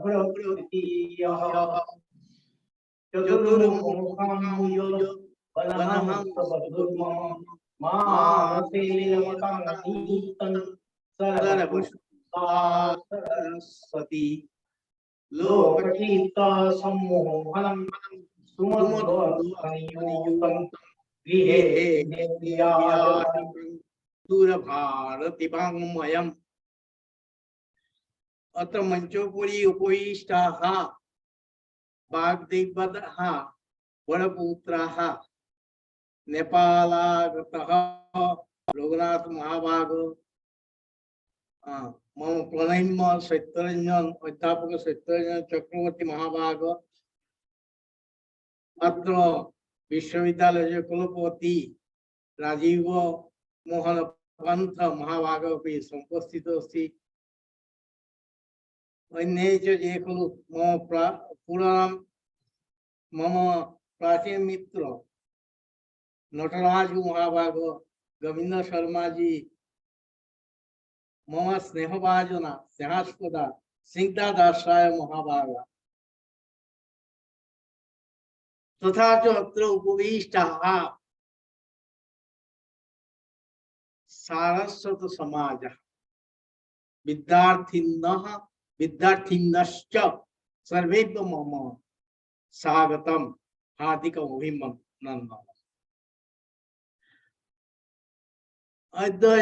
प्रभृतिः चतुर्मुखं यो वनहं सबधुर्मं मानसेयमकानीतं सरस्वती लोककीर्ता सम्मोहनं सुमधुरनियूतं गृहे दूरभारति वाङ्मयम् अत्र मंचोपरि उपविष्टाः वाग्देवतः वरपुत्राः नेपालागतः रघुनाथ महाभाग मम प्रणय्य सत्यरंजन अध्यापक सत्यरंजन चक्रवर्ती महाभाग अत्र विश्वविद्यालय कुलपति राजीव मोहन पंथ महाभाग अपि समुपस्थितो अस्ति अन्ये च ये खलु मम पुराणं मम प्राचीन मित्र नटराज महाभाग गोविंद शर्मा जी मम स्नेहभाजना स्नेहास्पदा सिंहदासाय महाभाग तथा च अत्र उपविष्टाः सारस्वत समाजः विद्यार्थिनः विद्यार्थिनश्च सर्वेभ्यो मम स्वागतम् हार्दिकम् अभिनन्दनम् अद्य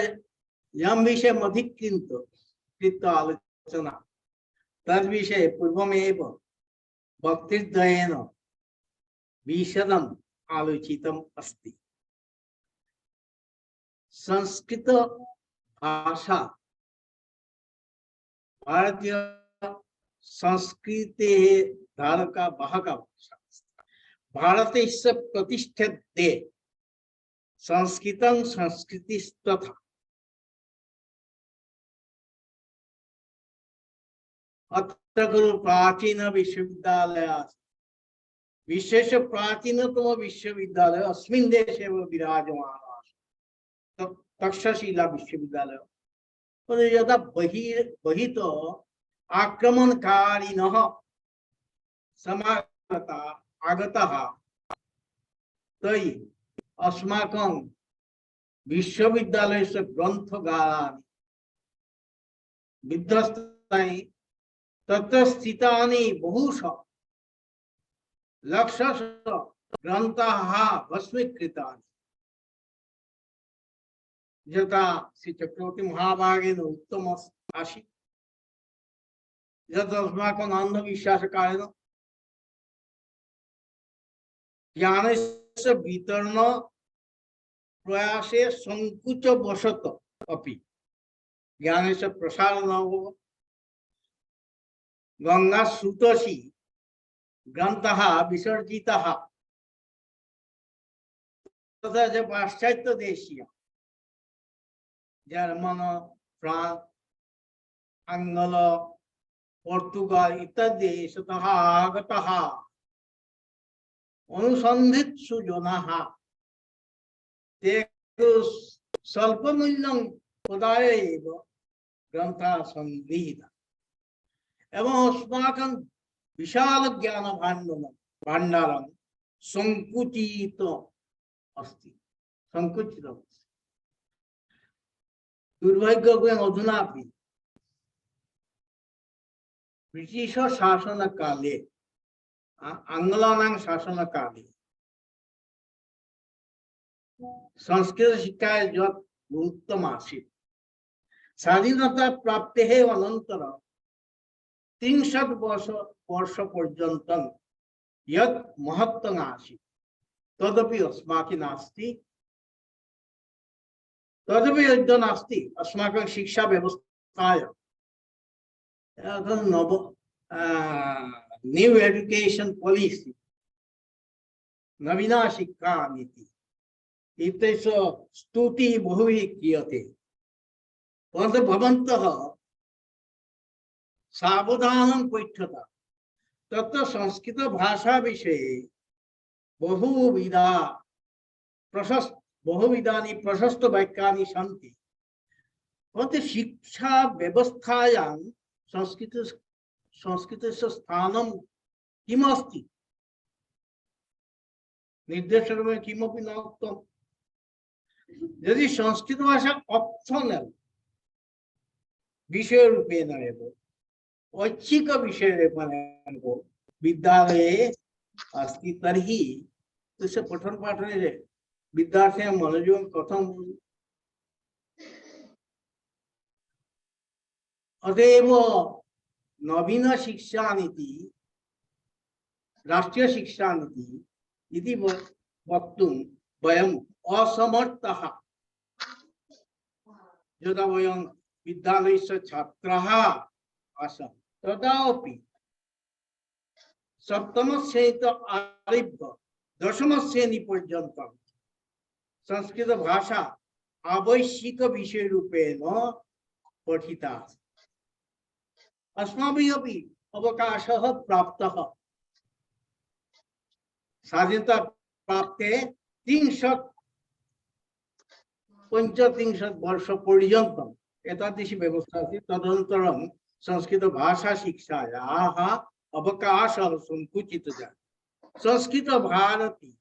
यं विषयम् अधिकृत्य आलोचना तद्विषये पूर्वमेव वक्तृद्वयेन विशदम् आलोचितम् अस्ति। संस्कृत भाषा भारतीय संस्कृते धारका वाहका भाषा भारते प्रतिष्ठते संस्कृतं संस्कृतिस्तथा अत्र खलु प्राचीन विश्वविद्यालय विशेष प्राचीनतम विश्वविद्यालय अस्मिन् देशे एव विराजमानः तक्षशिला विश्वविद्यालय यदा बहितो आक्रमणकारिणः आगताः तैः अस्माकं विश्वविद्यालयस्य ग्रन्थगाराणि विध्वस्तानि तत्र स्थितानि बहुशः लक्षश ग्रन्थाः भस्मीकृतानि यथा श्री चक्रवर्ती महाभागेन उक्तम् आसीत् यत् अस्माकम् अन्धविश्वासकारेण ज्ञानस्य वितरण प्रयासे संकुचवशतः अपि ज्ञानस्य प्रसारः न अभवत् गङ्गासूतसी ग्रन्थाः विसर्जिताः तथा च पाश्चात्यदेशीय जर्मन फ्रांस आंग्ल पोर्तुगाल इत्यादि देशतः आगताः अनुसन्धित्सु जनाः ते स्वल्पमूल्यं प्रदाय एव ग्रन्थाः सङ्गृहीताः एवं अस्माकं विशाल ज्ञान भाण्डारं संकुचित अस्ति दुर्भाग्यवशात् अधुनापि ब्रिटिश शासन काले आंग्लानां शासन काले संस्कृत शिक्षाय यत् गुरुत्वम् आसीत् स्वाधीनता प्राप्तेः अनन्तरं 30 वर्ष पर्यन्तं यत् महत्त्वम् आसीत् तदपि अस्माकं नास्ति तदपि युद्धः नास्ति अस्माकं शिक्षा व्यवस्थायां नव न्यू एजुकेशन पॉलिसी नवीना शिक्षा नीति इत्यस्य स्तुतिः बहुभिः क्रियते परन्तु भवन्तः सावधानं पृच्छता तत्र संस्कृत भाषा विषये बहुविधानि प्रशस्त वाक्यानि सन्ति परन्तु शिक्षा व्यवस्थायां संस्कृतस्य स्थानं किमस्ति निर्देशकमेव किमपि न उक्तम् यदि संस्कृत भाषा ऑप्शनल विषय रूपेण एव ऐच्छिक विषय विद्यालये अस्ति तर्हि तस्य पठन पाठने विद्यार्थिनां मनोयोगं कथं अतएव नवीन शिक्षा नीति राष्ट्रीय शिक्षा नीति इति वक्तुं वयम् असमर्थः यदा वयं विद्यालयस्य छात्राः आसन् तदापि सप्तमश्रेणीतः आरभ्य दशमश्रेणीपर्यन्तं संस्कृत भाषा आवश्यक विषय रूपेण पठिता अस्माभिः अपि अवकाशः प्राप्तः स्वाधीनता प्राप्ते 35 वर्षपर्यन्तम् एतादृशी व्यवस्था अस्ति तदनन्तरं संस्कृत भाषा शिक्षायाः अवकाशः संकुचितः जातः संस्कृत भारती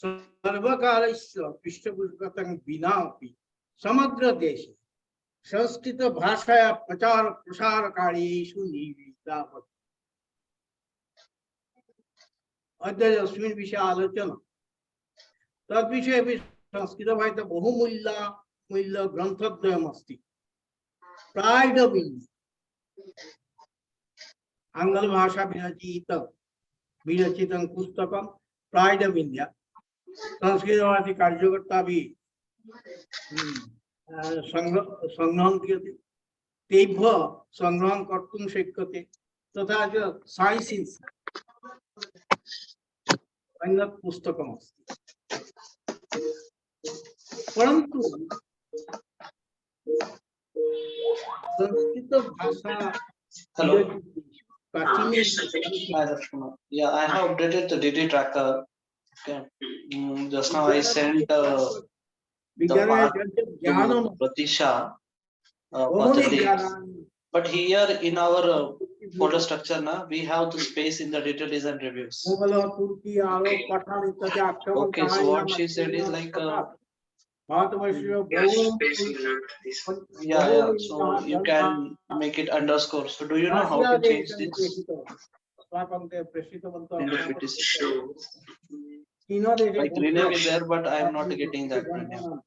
सर्वकारस्य पृष्ठपोषकतां विना अपि समग्र देशे संस्कृत भाषाया प्रचार प्रसार कार्येषु नियोजिता भवति अद्य अस्मिन् विषये आलोचना तद्विषये अपि संस्कृत भाषा बहुमूल्य ग्रन्थद्वयम् अस्ति प्राइड ऑफ इंडिया आंग्ल भाषा विरचितं पुस्तकं प्राइड ऑफ इंडिया संस्कृत भाषी कार्यकर्ता भी संग्रहं क्रियते तेभ्यः संग्रहं कर्तुं शक्यते तथा च साइंस अन्यत् पुस्तकमस्ति परन्तु संस्कृत भाषा Hello. प्राचीन Yeah, I have updated the DD tracker. Okay. Just now I sent the विज्ञान ज्ञानम Pratisha but here in our folder structure now we have the space in the detailed design reviews. Okay, so what she said is like yeah, so you can make it underscore. So do you know how to change this in the PTC? Like rename is there, but I am not getting that rename.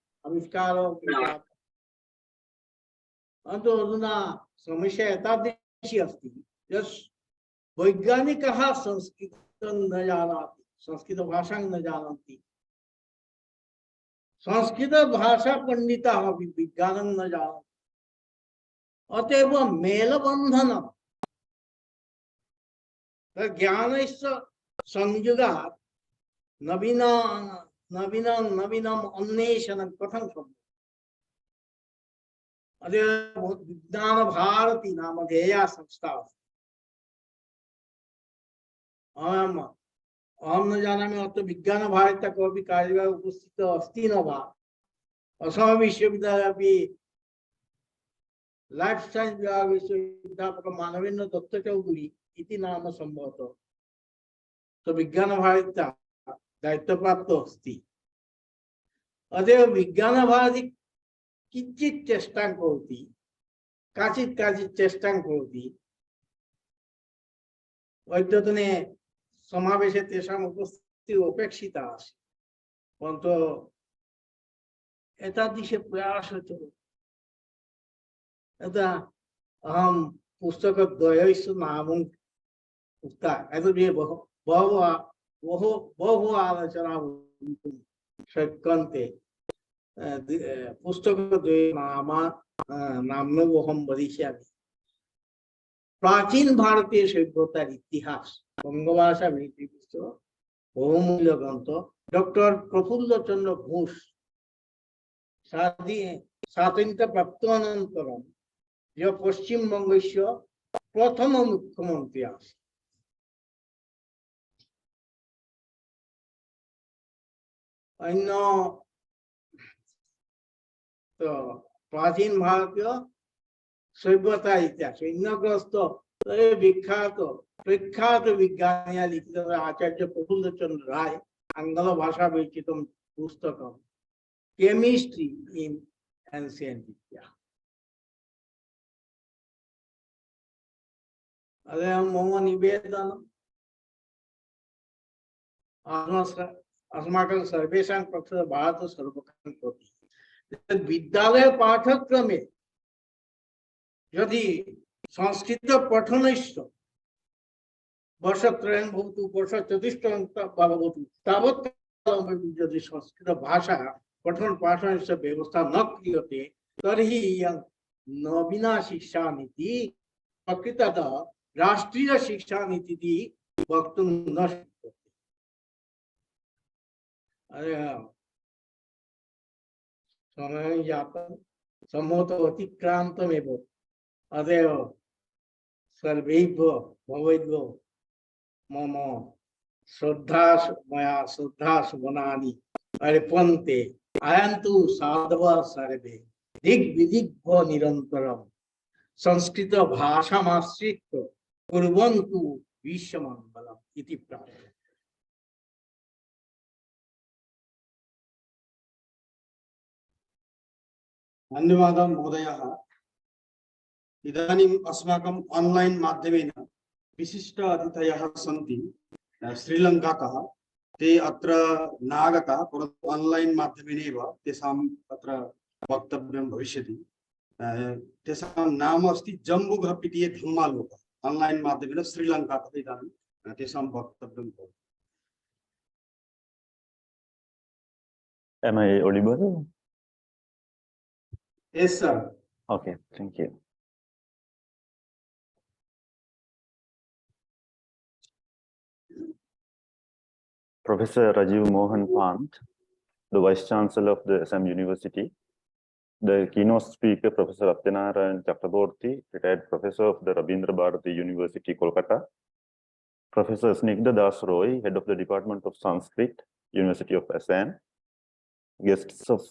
अधुना समस्या एतादृशी अस्ति यत् वैज्ञानिकः संस्कृतं न जानाति संस्कृत भाषां न जानन्ति संस्कृत भाषा पंडिताः अपि विज्ञानं न जानन्ति अतएव मेलबन्धनं ज्ञानस्य संयोगात् नवीनम् अन्वेषणं कथं सम्भवति विज्ञान भारती नामधेया संस्था अहं न जानामि अत्र विज्ञान भारती कोऽपि कार्यक्रमे उपस्थित अस्ति न वा असम विश्वविद्यालये अपि लाइफ साइंस विभागस्य अध्यापकः मानवेन्द्र दत्तचौधरी इति नाम सम्भवतः तो विज्ञान भारती दायित्वप्राप्तो अस्ति अतएव विज्ञान भारती किञ्चित् चेष्टां करोति काचित् चेष्टां करोति अद्यतने समावेशे तेषाम् उपस्थितिः अपेक्षिता आसीत् परन्तु एतादृशे प्रयासः चलति यदा अहं पुस्तकद्वयस्य नामम् उक्ता एतद्विषये बहु आलोचना भवितुं शक्यन्ते पुस्तकद्वयं नाम्नोऽहं वदिष्यामि। प्राचीन भारतीय सभ्यतार इतिहास बंगभाषा पुस्तक बहुमूल्य ग्रंथ डॉक्टर प्रफुल्ल चंद्र घोष स्वाधीनता प्राप्तानन्तरं जो पश्चिम बंगस्य प्रथम मुख्यमंत्री आसीत्। अन्य तो प्राचीन भारतीय सभ्यता इतिहास ग्रस्त विख्यात प्रख्यात विज्ञानी लिखित आचार्य प्रफुल्ल चंद्र राय आंग्ल भाषा विरचित पुस्तक केमिस्ट्री इन एंशिएंट इंडिया। अरे मम निवेदन अस्माकं सर्वेषां पक्षतः भारत सर्वकारं प्रति विद्यालय पाठ्यक्रमे यदि संस्कृत पठनस्य वर्षत्रयं भवतु वर्षचतुष्टयं वा भवतु तावत् कालं यदि संस्कृत भाषा पठन पाठनस्य व्यवस्था न क्रियते तर्हि नवीना शिक्षा नीति प्रकृततः राष्ट्रीय शिक्षा नीति वक्तुं न शक्यते। समय यापन सम्भवतः अतिक्रान्तमेव अतएव सर्वेभ्यो भवेभ्यो मम श्रद्धासुमनानि अर्पन्ते। आयन्तु साधवः सर्वे दिग्विदिग्भ्यो निरन्तरं संस्कृत भाषामाश्रित्य कुर्वन्तु विश्वमङ्गलम् इति प्रार्थना। धन्यवादः महोदयः। इदानीम् अस्माकम् ऑनलाइन माध्यमेन विशिष्ट अतिथयः सन्ति श्रीलङ्कातः। ते अत्र नागताः परन्तु ऑनलाइन माध्यमेनैव तेषाम् अत्र वक्तव्यं भविष्यति। तेषां नाम अस्ति जम्बुघ्रपिटिये धम्मालोक। ऑनलाइन माध्यमेन श्रीलङ्कातः इदानीं तेषां वक्तव्यं भवति। Am I audible? Yes, sir. Okay, thank you. Professor Rajiv Mohan Pant, the Vice Chancellor of the Assam University, the keynote speaker, Professor Atyanarayan Chakraborty, retired Professor of the Rabindra Bharati University, Kolkata, Professor Snigdha Das Roy, Head of the Department of Sanskrit, University of Assam, guests of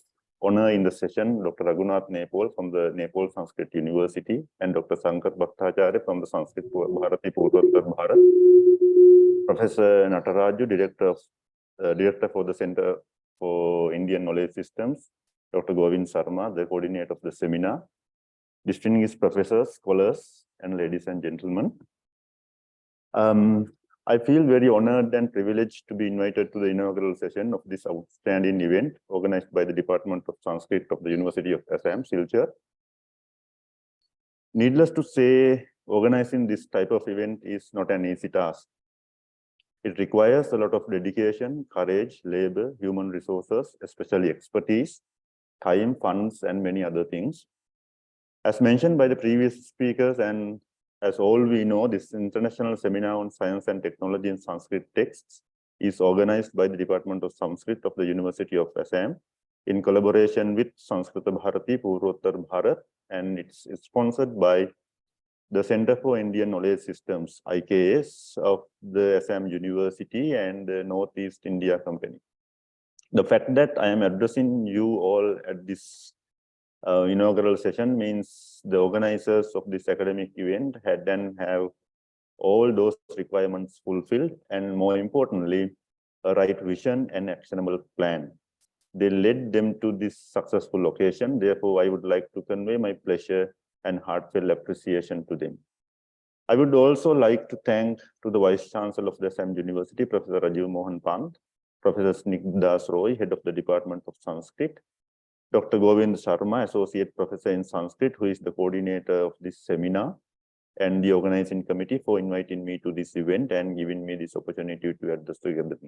honor in the session, Dr. Raghunath Nepal from the Nepal Sanskrit University, and Dr. Sankar Bhattacharya from the Sanskrit Bharati Purvottar Bharat, Professor Nataraju, Director for the Center for Indian Knowledge Systems, Dr. Govind Sharma, the coordinator of the seminar, distinguished professors, scholars, and ladies and gentlemen. I feel very honored and privileged to be invited to the inaugural session of this outstanding event organized by the Department of Sanskrit of the University of Assam, Silchar. Needless to say, organizing this type of event is not an easy task. It requires a lot of dedication, courage, labor, human resources, especially expertise, time, funds, and many other things. As mentioned by the previous speakers, and as all we know, this international seminar on science and technology in Sanskrit texts is organized by the Department of Sanskrit of the University of Assam in collaboration with Sanskrit Bharati Purvottar Bharat, and it's sponsored by the Center for Indian Knowledge Systems, IKS, of the Assam University and the Northeast India Company. The fact that I am addressing you all at this inaugural session means the organizers of this academic event had and have all those requirements fulfilled, and more importantly, a right vision and actionable plan. They led them to this successful occasion. Therefore, I would like to convey my pleasure and heartfelt appreciation to them. I would also like to thank to the Vice Chancellor of the Assam University, Professor Rajiv Mohan Pant, Professor Snigdha Das Roy, Head of the Department of Sanskrit, Dr. Govind Sharma, Associate Professor in Sanskrit, who is the coordinator of this seminar, and the organizing committee for inviting me to this event and giving me this opportunity to address together.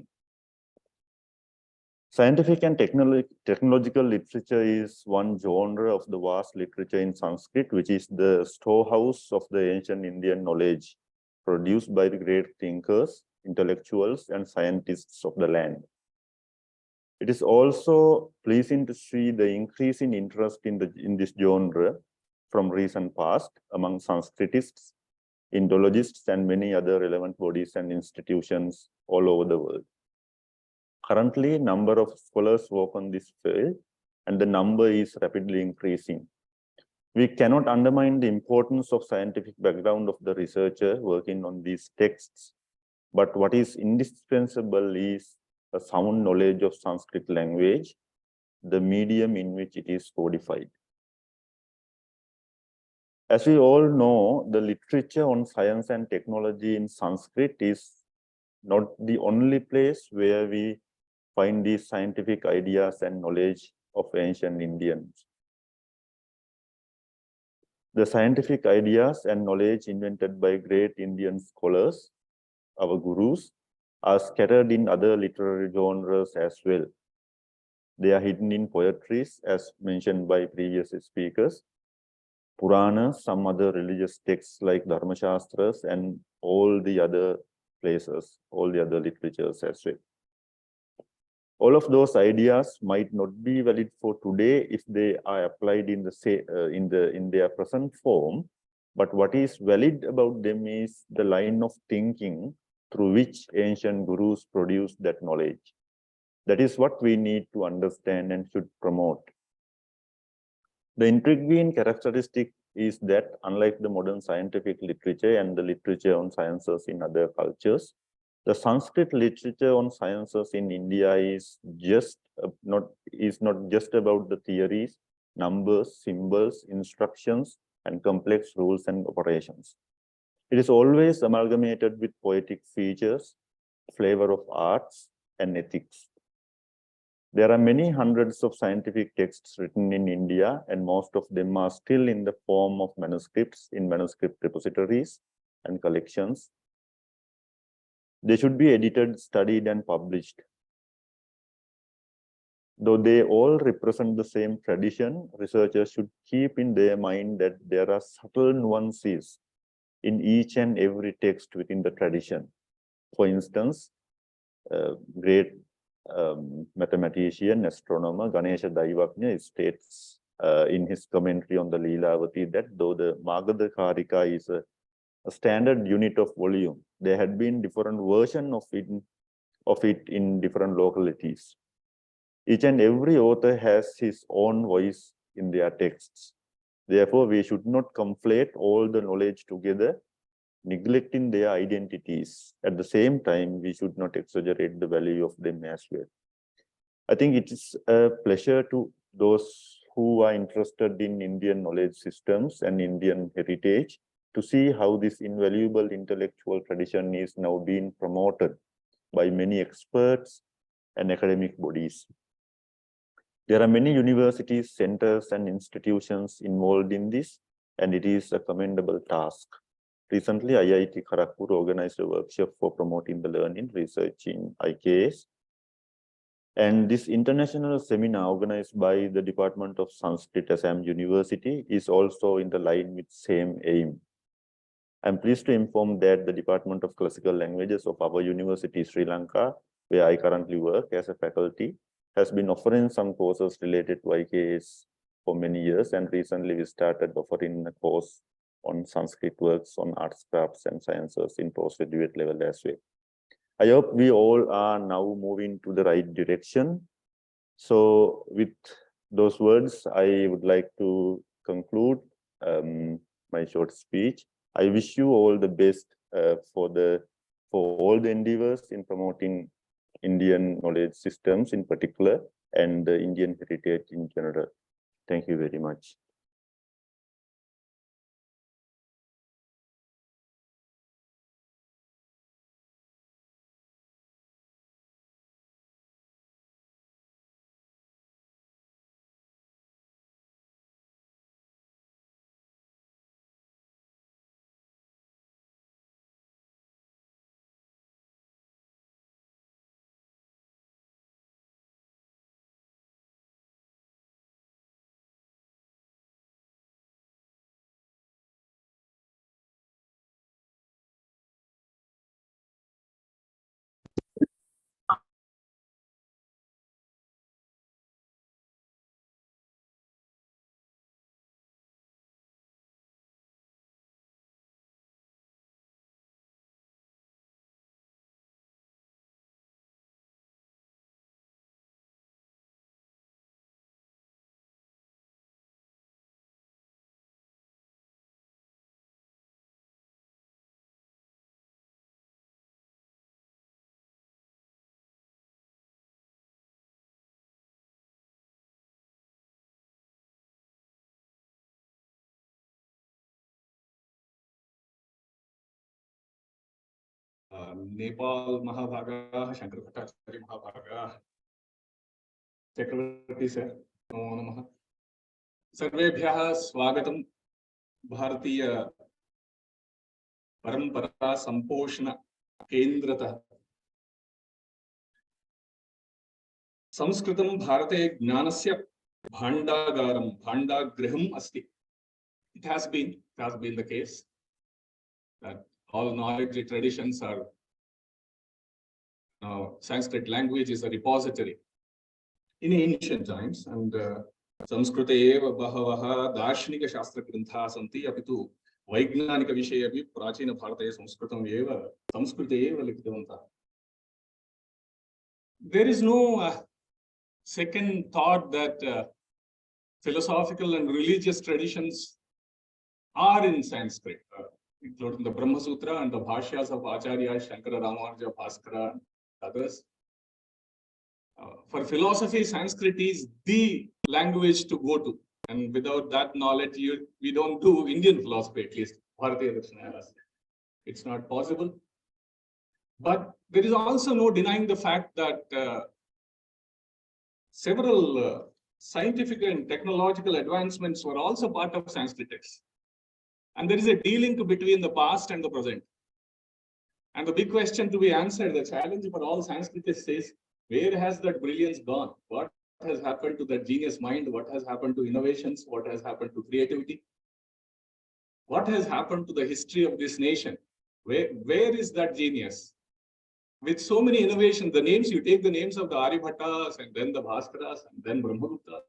Scientific and technological literature is one genre of the vast literature in Sanskrit, which is the storehouse of the ancient Indian knowledge produced by the great thinkers, intellectuals, and scientists of the land. It is also pleasing to see the increase in interest in this genre from recent past among Sanskritists, Indologists, and many other relevant bodies and institutions all over the world. Currently, number of scholars work on this field, and the number is rapidly increasing. We cannot undermine the importance of scientific background of the researcher working on these texts, but what is indispensable is a sound knowledge of Sanskrit language, the medium in which it is codified. As we all know, the literature on science and technology in Sanskrit is not the only place where we find these scientific ideas and knowledge of ancient Indians. The scientific ideas and knowledge invented by great Indian scholars, our gurus, are scattered in other literary genres as well. They are hidden in poetries, as mentioned by previous speakers, Puranas, some other religious texts like Dharmashastras, and all the other places, all the other literatures as well. All of those ideas might not be valid for today if they are applied in their present form, but what is valid about them is the line of thinking through which ancient gurus produced that knowledge. That is what we need to understand and should promote. The intriguing characteristic is that, unlike the modern scientific literature and the literature on sciences in other cultures, the Sanskrit literature on sciences in India is not just about the theories, numbers, symbols, instructions, and complex rules and operations. It is always amalgamated with poetic features, flavor of arts, and ethics. There are many hundreds of scientific texts written in India, and most of them are still in the form of manuscripts in manuscript repositories and collections. They should be edited, studied, and published. Though they all represent the same tradition, researchers should keep in their mind that there are subtle nuances in each and every text within the tradition. For instance, great mathematician, astronomer Ganesha Daivajna states in his commentary on the Leelavati that though the Magadha Karika is a standard unit of volume, there had been different versions of it in different localities. Each and every author has his own voice in their texts. Therefore, we should not conflate all the knowledge together, neglecting their identities. At the same time, we should not exaggerate the value of them as well. I think it is a pleasure to those who are interested in Indian knowledge systems and Indian heritage to see how this invaluable intellectual tradition is now being promoted by many experts and academic bodies. There are many universities, centers, and institutions involved in this, and it is a commendable task. Recently, IIT Kharagpur organized a workshop for promoting the learning research in IKS. And this international seminar organized by the Department of Sanskrit, Assam University, is also in the line with same aim. I'm pleased to inform that the Department of Classical Languages of our university, Sri Lanka, where I currently work as a faculty, has been offering some courses related to IKS for many years, and recently we started offering a course on Sanskrit works on arts, crafts, and sciences in postgraduate level as well. I hope we all are now moving to the right direction. So with those words, I would like to conclude my short speech. I wish you all the best for all the endeavors in promoting Indian knowledge systems in particular, and the Indian heritage in general. Thank you very much. Nepal Mahabhaga, Shankar Bhattacharya Mahabhaga, Chakravarti sir, Namo Namaha. Sarvebhyah Swagatam Bharatiya Parampara Samposhna Kendratah. Sanskritam Bharate Jnanasya Bhandagaram, Bhandagriham Asti. It has been the case that all knowledge traditions are, Sanskrit language is a repository in ancient times, and Samskrite eva bahavaha darshnika shastra grantha santi apitu vaignanika vishaye api prachina bharate Sanskritam eva Samskrite eva likhtavantah. There is no second thought that philosophical and religious traditions are in Sanskrit, including the Brahma Sutra and the Bhashyas of Acharya, Shankara, Ramanuja, Bhaskara, and others. For philosophy, Sanskrit is the language to go to, and without that knowledge, we don't do Indian philosophy, at least. It's not possible. But there is also no denying the fact that several scientific and technological advancements were also part of Sanskrit texts. And there is a de-link between the past and the present. And the big question to be answered, the challenge for all Sanskritists is, where has that brilliance gone? What has happened to that genius mind? What has happened to innovations? What has happened to creativity? What has happened to the history of this nation? Where is that genius? With so many innovations, the names, you take the names of the Aryabhattas and then the Bhaskaras and then Brahmagupta.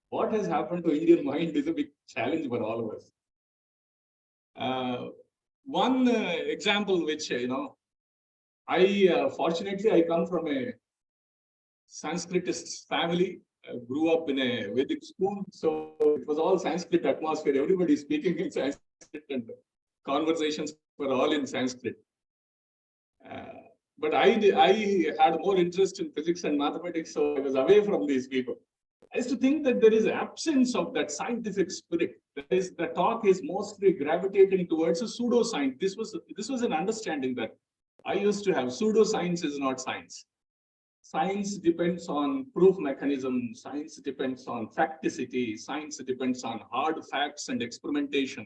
What has happened to Indian mind is a big challenge for all of us. One example which, fortunately, I come from a Sanskritist family, grew up in a Vedic school, so it was all Sanskrit atmosphere. Everybody speaking in Sanskrit and conversations were all in Sanskrit. But I had more interest in physics and mathematics, so I was away from these people. I used to think that there is an absence of that scientific spirit. The talk is mostly gravitating towards a pseudoscience. This was an understanding that I used to have. Pseudoscience is not science. Science depends on proof mechanism. Science depends on facticity. Science depends on hard facts and experimentation,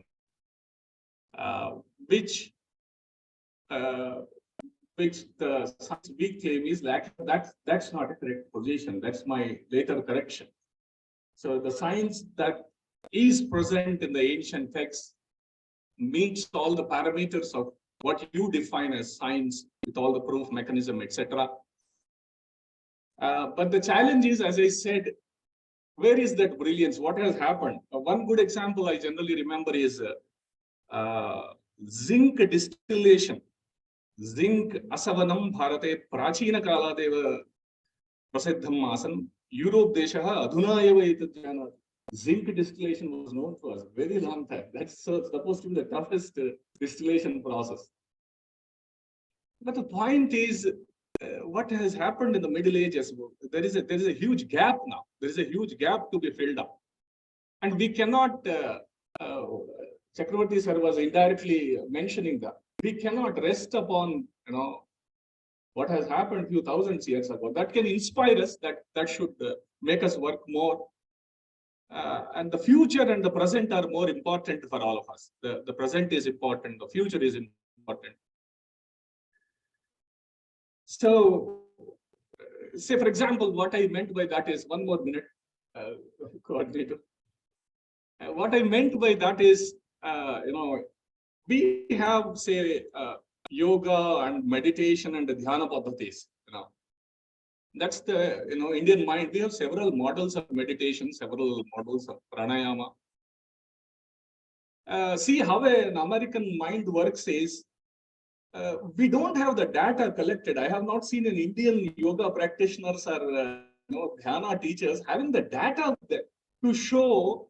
which the science we claim is lacking. That's not a correct position. That's my later correction. So the science that is present in the ancient texts meets all the parameters of what you define as science with all the proof mechanism, etc. But the challenge is, as I said, where is that brilliance? What has happened? One good example I generally remember is zinc distillation. Zinc asavanam bharate prachina kaladeva prasiddham asan Europe deshaha adhuna eva etat. Zinc distillation was known for a very long time. That's supposed to be the toughest distillation process. But the point is, what has happened in the Middle Ages? There is a huge gap now. There is a huge gap to be filled up, and we cannot. Chakravarti sir was indirectly mentioning that we cannot rest upon what has happened a few thousand years ago. That can inspire us. That should make us work more. And the future and the present are more important for all of us. The present is important. The future is important. So, say for example, what I meant by that is, one more minute, coordinator. What I meant by that is, we have, say, yoga and meditation and dhyana paddhatis. That's the Indian mind. We have several models of meditation, several models of pranayama. See how an American mind works is, we don't have the data collected. I have not seen an Indian yoga practitioners or dhyana teachers having the data to show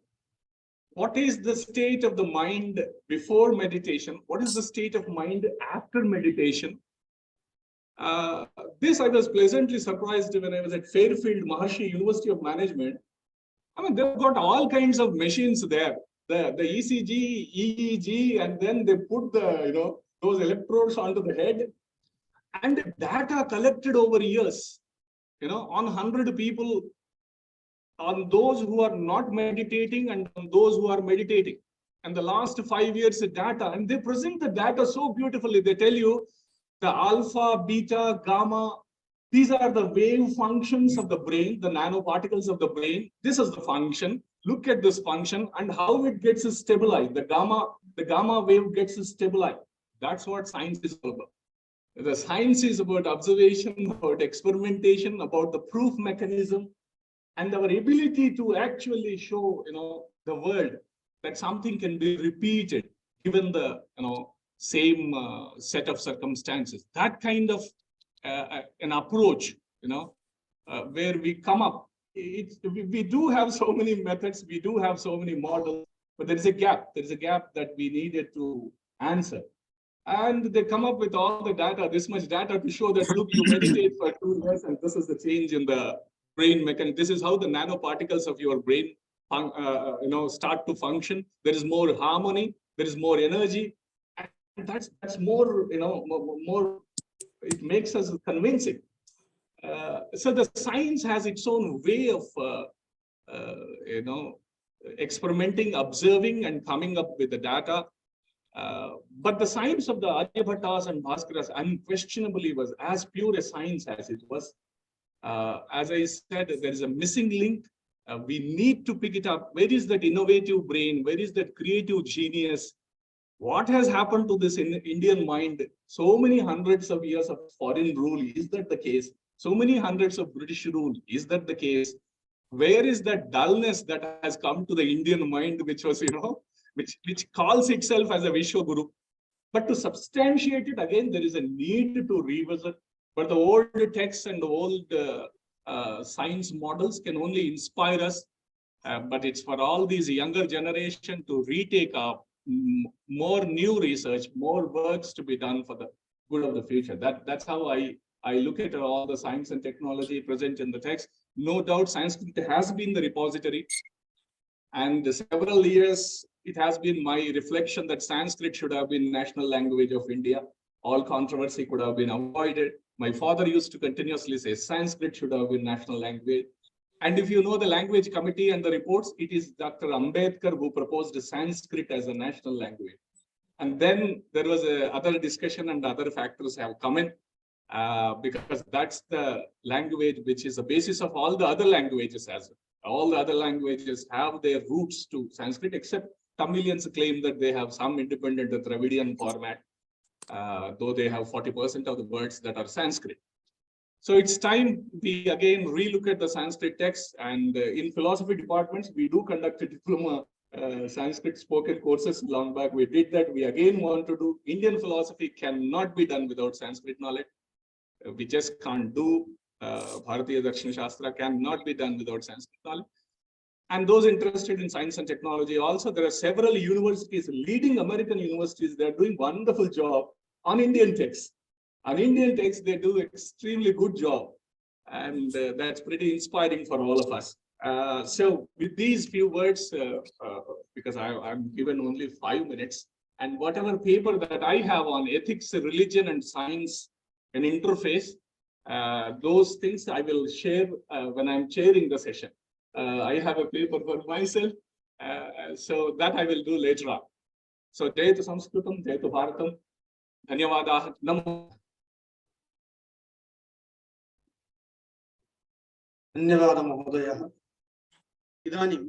what is the state of the mind before meditation, what is the state of mind after meditation. This I was pleasantly surprised when I was at Fairfield Maharshi University of Management. I mean, they've got all kinds of machines there. The ECG, EEG, and then they put the those electrodes onto the head, and data collected over years, on 100 people, on those who are not meditating and on those who are meditating. And the last 5 years data, and they present the data so beautifully. They tell you the alpha, beta, gamma, these are the wave functions of the brain, the nanoparticles of the brain. This is the function. Look at this function and how it gets stabilized. The gamma wave gets stabilized. That's what science is all about. The science is about observation, about experimentation, about the proof mechanism, and our ability to actually show, the world that something can be repeated given the, same set of circumstances. That kind of an approach, where we come up. We do have so many methods, we do have so many models, but there is a gap. There is a gap that we needed to answer. And they come up with all the data, this much data to show that, look, you meditate for 2 years and this is the change in the brain mechanism. This is how the nanoparticles of your brain start to function. There is more harmony, there is more energy, and that's more, more, it makes us convincing. So the science has its own way of experimenting, observing, and coming up with the data. But the science of the Aryabhattas and Bhaskaras unquestionably was as pure a science as it was. As I said, there is a missing link. We need to pick it up. Where is that innovative brain? Where is that creative genius? What has happened to this Indian mind? So many hundreds of years of foreign rule. Is that the case? So many hundreds of British rule. Is that the case? Where is that dullness that has come to the Indian mind, which was, which calls itself as a Vishwaguru? But to substantiate it, again, there is a need to revisit. But the old texts and the old science models can only inspire us. But it's for all these younger generation to retake up more new research, more works to be done for the good of the future. That's how I look at all the science and technology present in the text. No doubt, Sanskrit has been the repository. And several years, it has been my reflection that Sanskrit should have been national language of India. All controversy could have been avoided. My father used to continuously say Sanskrit should have been national language. And if you know the language committee and the reports, it is Dr. Ambedkar who proposed Sanskrit as a national language. And then there was other discussion and other factors have come in because that's the language which is the basis of all the other languages as well. All the other languages have their roots to Sanskrit, except Tamilians claim that they have some independent Dravidian format, though they have 40% of the words that are Sanskrit. So it's time we again relook at the Sanskrit text, and in philosophy departments, we do conduct a diploma Sanskrit spoken courses long back. We did that. We again want to do. Indian philosophy cannot be done without Sanskrit knowledge. We just can't do. Bharatiya Darshana Shastra cannot be done without Sanskrit knowledge. And those interested in science and technology also, there are several universities, leading American universities, they're doing wonderful job on Indian texts. On Indian texts, they do extremely good job. And that's pretty inspiring for all of us. So with these few words, because I'm given only 5 minutes, and whatever paper that I have on ethics, religion, and science, and interface, those things I will share when I'm chairing the session. I have a paper for myself, so that I will do later on. So, Jayatu Sanskritam, Jayatu Bharatam, Dhanyavadah, Namo. धन्यवादः महोदयः। इदानीम्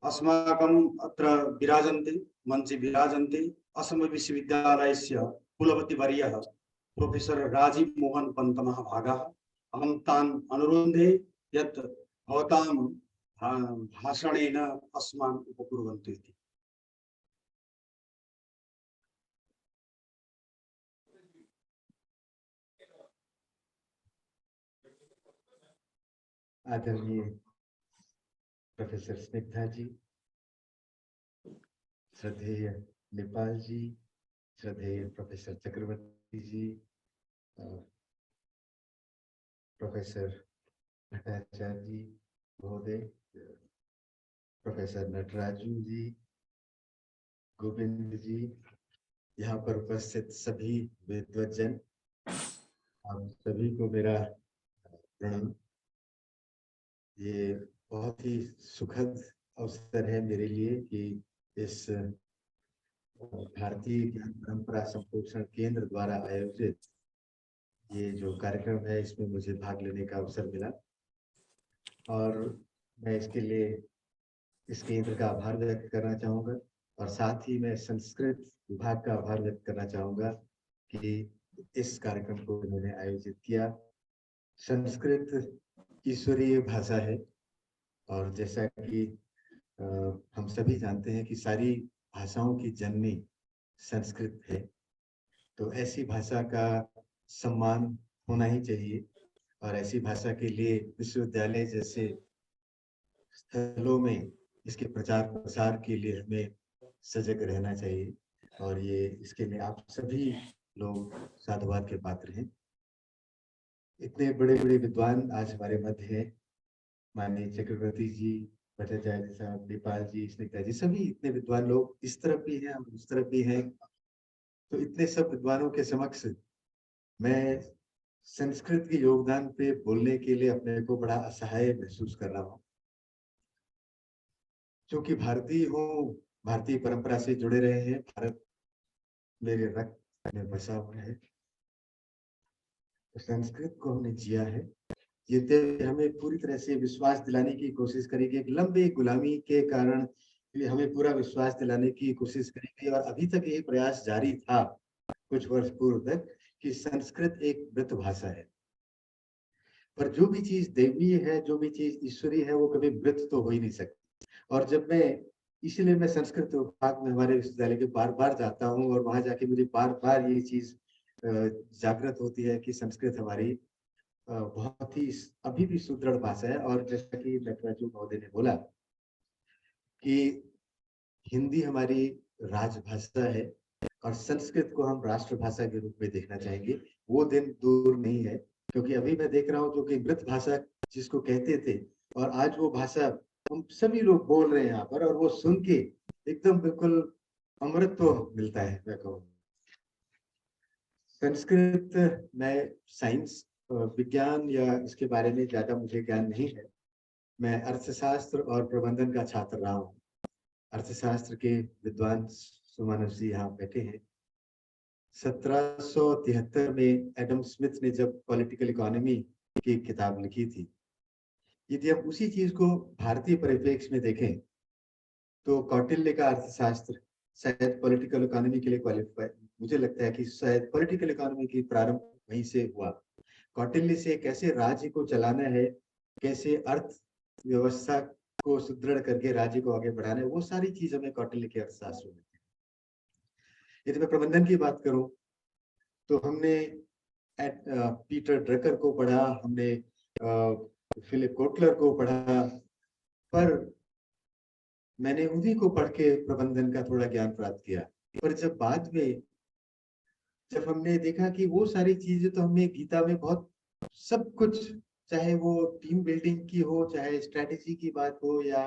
अस्माकम् अत्र विराजन्ते मञ्चे विराजन्ते असम विश्वविद्यालयस्य कुलपतिवर्यः professor Rajiv Mohan पन्तमः भागः। अहं तान् अनुरोधे यत् भवतां भाषणेन अस्मान् उपकुर्वन्तु इति। आदरणीय प्रोफेसर स्निग्धा जी, श्रद्धेय नेपाल जी, श्रद्धेय प्रोफेसर चक्रवर्ती जी, प्रोफेसर भट्टाचार्य जी महोदय, प्रोफेसर नटराजू जी, गोविंद जी, यहाँ पर उपस्थित सभी विद्वज्जन, आप सभी को मेरा प्रणाम। ये बहुत ही सुखद अवसर है मेरे लिए कि इस भारतीय ज्ञान परंपरा संपोषण केंद्र द्वारा आयोजित ये जो कार्यक्रम है इसमें मुझे भाग लेने का अवसर मिला, और मैं इसके लिए इस केंद्र का आभार व्यक्त करना चाहूँगा, और साथ ही मैं संस्कृत विभाग का आभार व्यक्त करना चाहूँगा कि इस कार्यक्रम को उन्होंने आयोजित किया। संस्कृत ईश्वरीय भाषा है, और जैसा कि हम सभी जानते हैं कि सारी भाषाओं की जननी संस्कृत है, तो ऐसी भाषा का सम्मान होना ही चाहिए, और ऐसी भाषा के लिए विश्वविद्यालय जैसे स्थलों में इसके प्रचार प्रसार के लिए हमें सजग रहना चाहिए, और ये इसके लिए आप सभी लोग साधुवाद के पात्र हैं। इतने बड़े बड़े विद्वान आज हमारे मध्य हैं, माननीय चक्रवर्ती जी, भट्टाचार्य साहब, नेपाल जी, स्निग्धा जी, सभी इतने विद्वान लोग इस तरफ भी हैं और उस तरफ भी हैं। तो इतने सब विद्वानों के समक्ष मैं संस्कृत के योगदान पे बोलने के लिए अपने को बड़ा असहाय महसूस कर रहा हूँ। क्योंकि भारतीय हूँ, भारतीय परंपरा से जुड़े रहे हैं, भारत मेरे रक्त में बसा हुआ है, तो संस्कृत को हमने जिया है। ये हमें पूरी तरह से विश्वास दिलाने की कोशिश करेगी, एक लंबे गुलामी के कारण हमें पूरा विश्वास दिलाने की कोशिश करेगी, और अभी तक ये प्रयास जारी था कुछ वर्ष पूर्व तक कि संस्कृत एक मृत भाषा है, पर जो भी चीज दैवीय है, जो भी चीज ईश्वरीय है, वो कभी मृत तो हो ही नहीं सकती। और जब मैं इसलिए मैं संस्कृत विभाग में हमारे विश्वविद्यालय के बार बार जाता हूँ, और वहां जाके मुझे बार बार ये चीज जागृत होती है कि संस्कृत हमारी बहुत ही अभी भी सुदृढ़ भाषा है। और जैसा कि डॉक्टर महोदय ने बोला कि हिंदी हमारी राजभाषा है, और संस्कृत को हम राष्ट्रभाषा के रूप में देखना चाहेंगे। वो दिन दूर नहीं है, क्योंकि अभी मैं देख रहा हूँ जो कि मृत भाषा जिसको कहते थे, और आज वो भाषा हम सभी लोग बोल रहे हैं यहाँ पर, और वो सुन के एकदम बिल्कुल अमृतत्व मिलता है। मैं कहूँ संस्कृत में साइंस विज्ञान या इसके बारे में ज्यादा मुझे ज्ञान नहीं है। मैं अर्थशास्त्र और प्रबंधन का छात्र रहा हूँ। अर्थशास्त्र के विद्वान सुमानव जी यहाँ बैठे हैं। 1773 में एडम स्मिथ ने जब पॉलिटिकल इकोनॉमी की किताब लिखी थी, यदि हम उसी चीज को भारतीय परिप्रेक्ष्य में देखें तो कौटिल्य का अर्थशास्त्र शायद पॉलिटिकल इकोनॉमी के लिए क्वालिफाई, मुझे लगता है कि शायद पॉलिटिकल इकोनॉमी की प्रारंभ वहीं से हुआ। कौटिल्य से कैसे राज्य को चलाना है, कैसे अर्थव्यवस्था को सुदृढ़ करके राज्य को आगे बढ़ाना है, वो सारी चीज हमें कौटिल्य के अर्थशास्त्र में। यदि मैं प्रबंधन की बात करूं तो हमने पीटर ड्रकर को पढ़ा, हमने फिलिप कोटलर को पढ़ा, पर मैंने उन्हीं को पढ़ के प्रबंधन का थोड़ा ज्ञान प्राप्त किया। पर जब बाद में जब हमने देखा कि वो सारी चीजें तो हमें गीता में बहुत सब कुछ, चाहे वो टीम बिल्डिंग की हो, चाहे स्ट्रेटेजी की बात हो या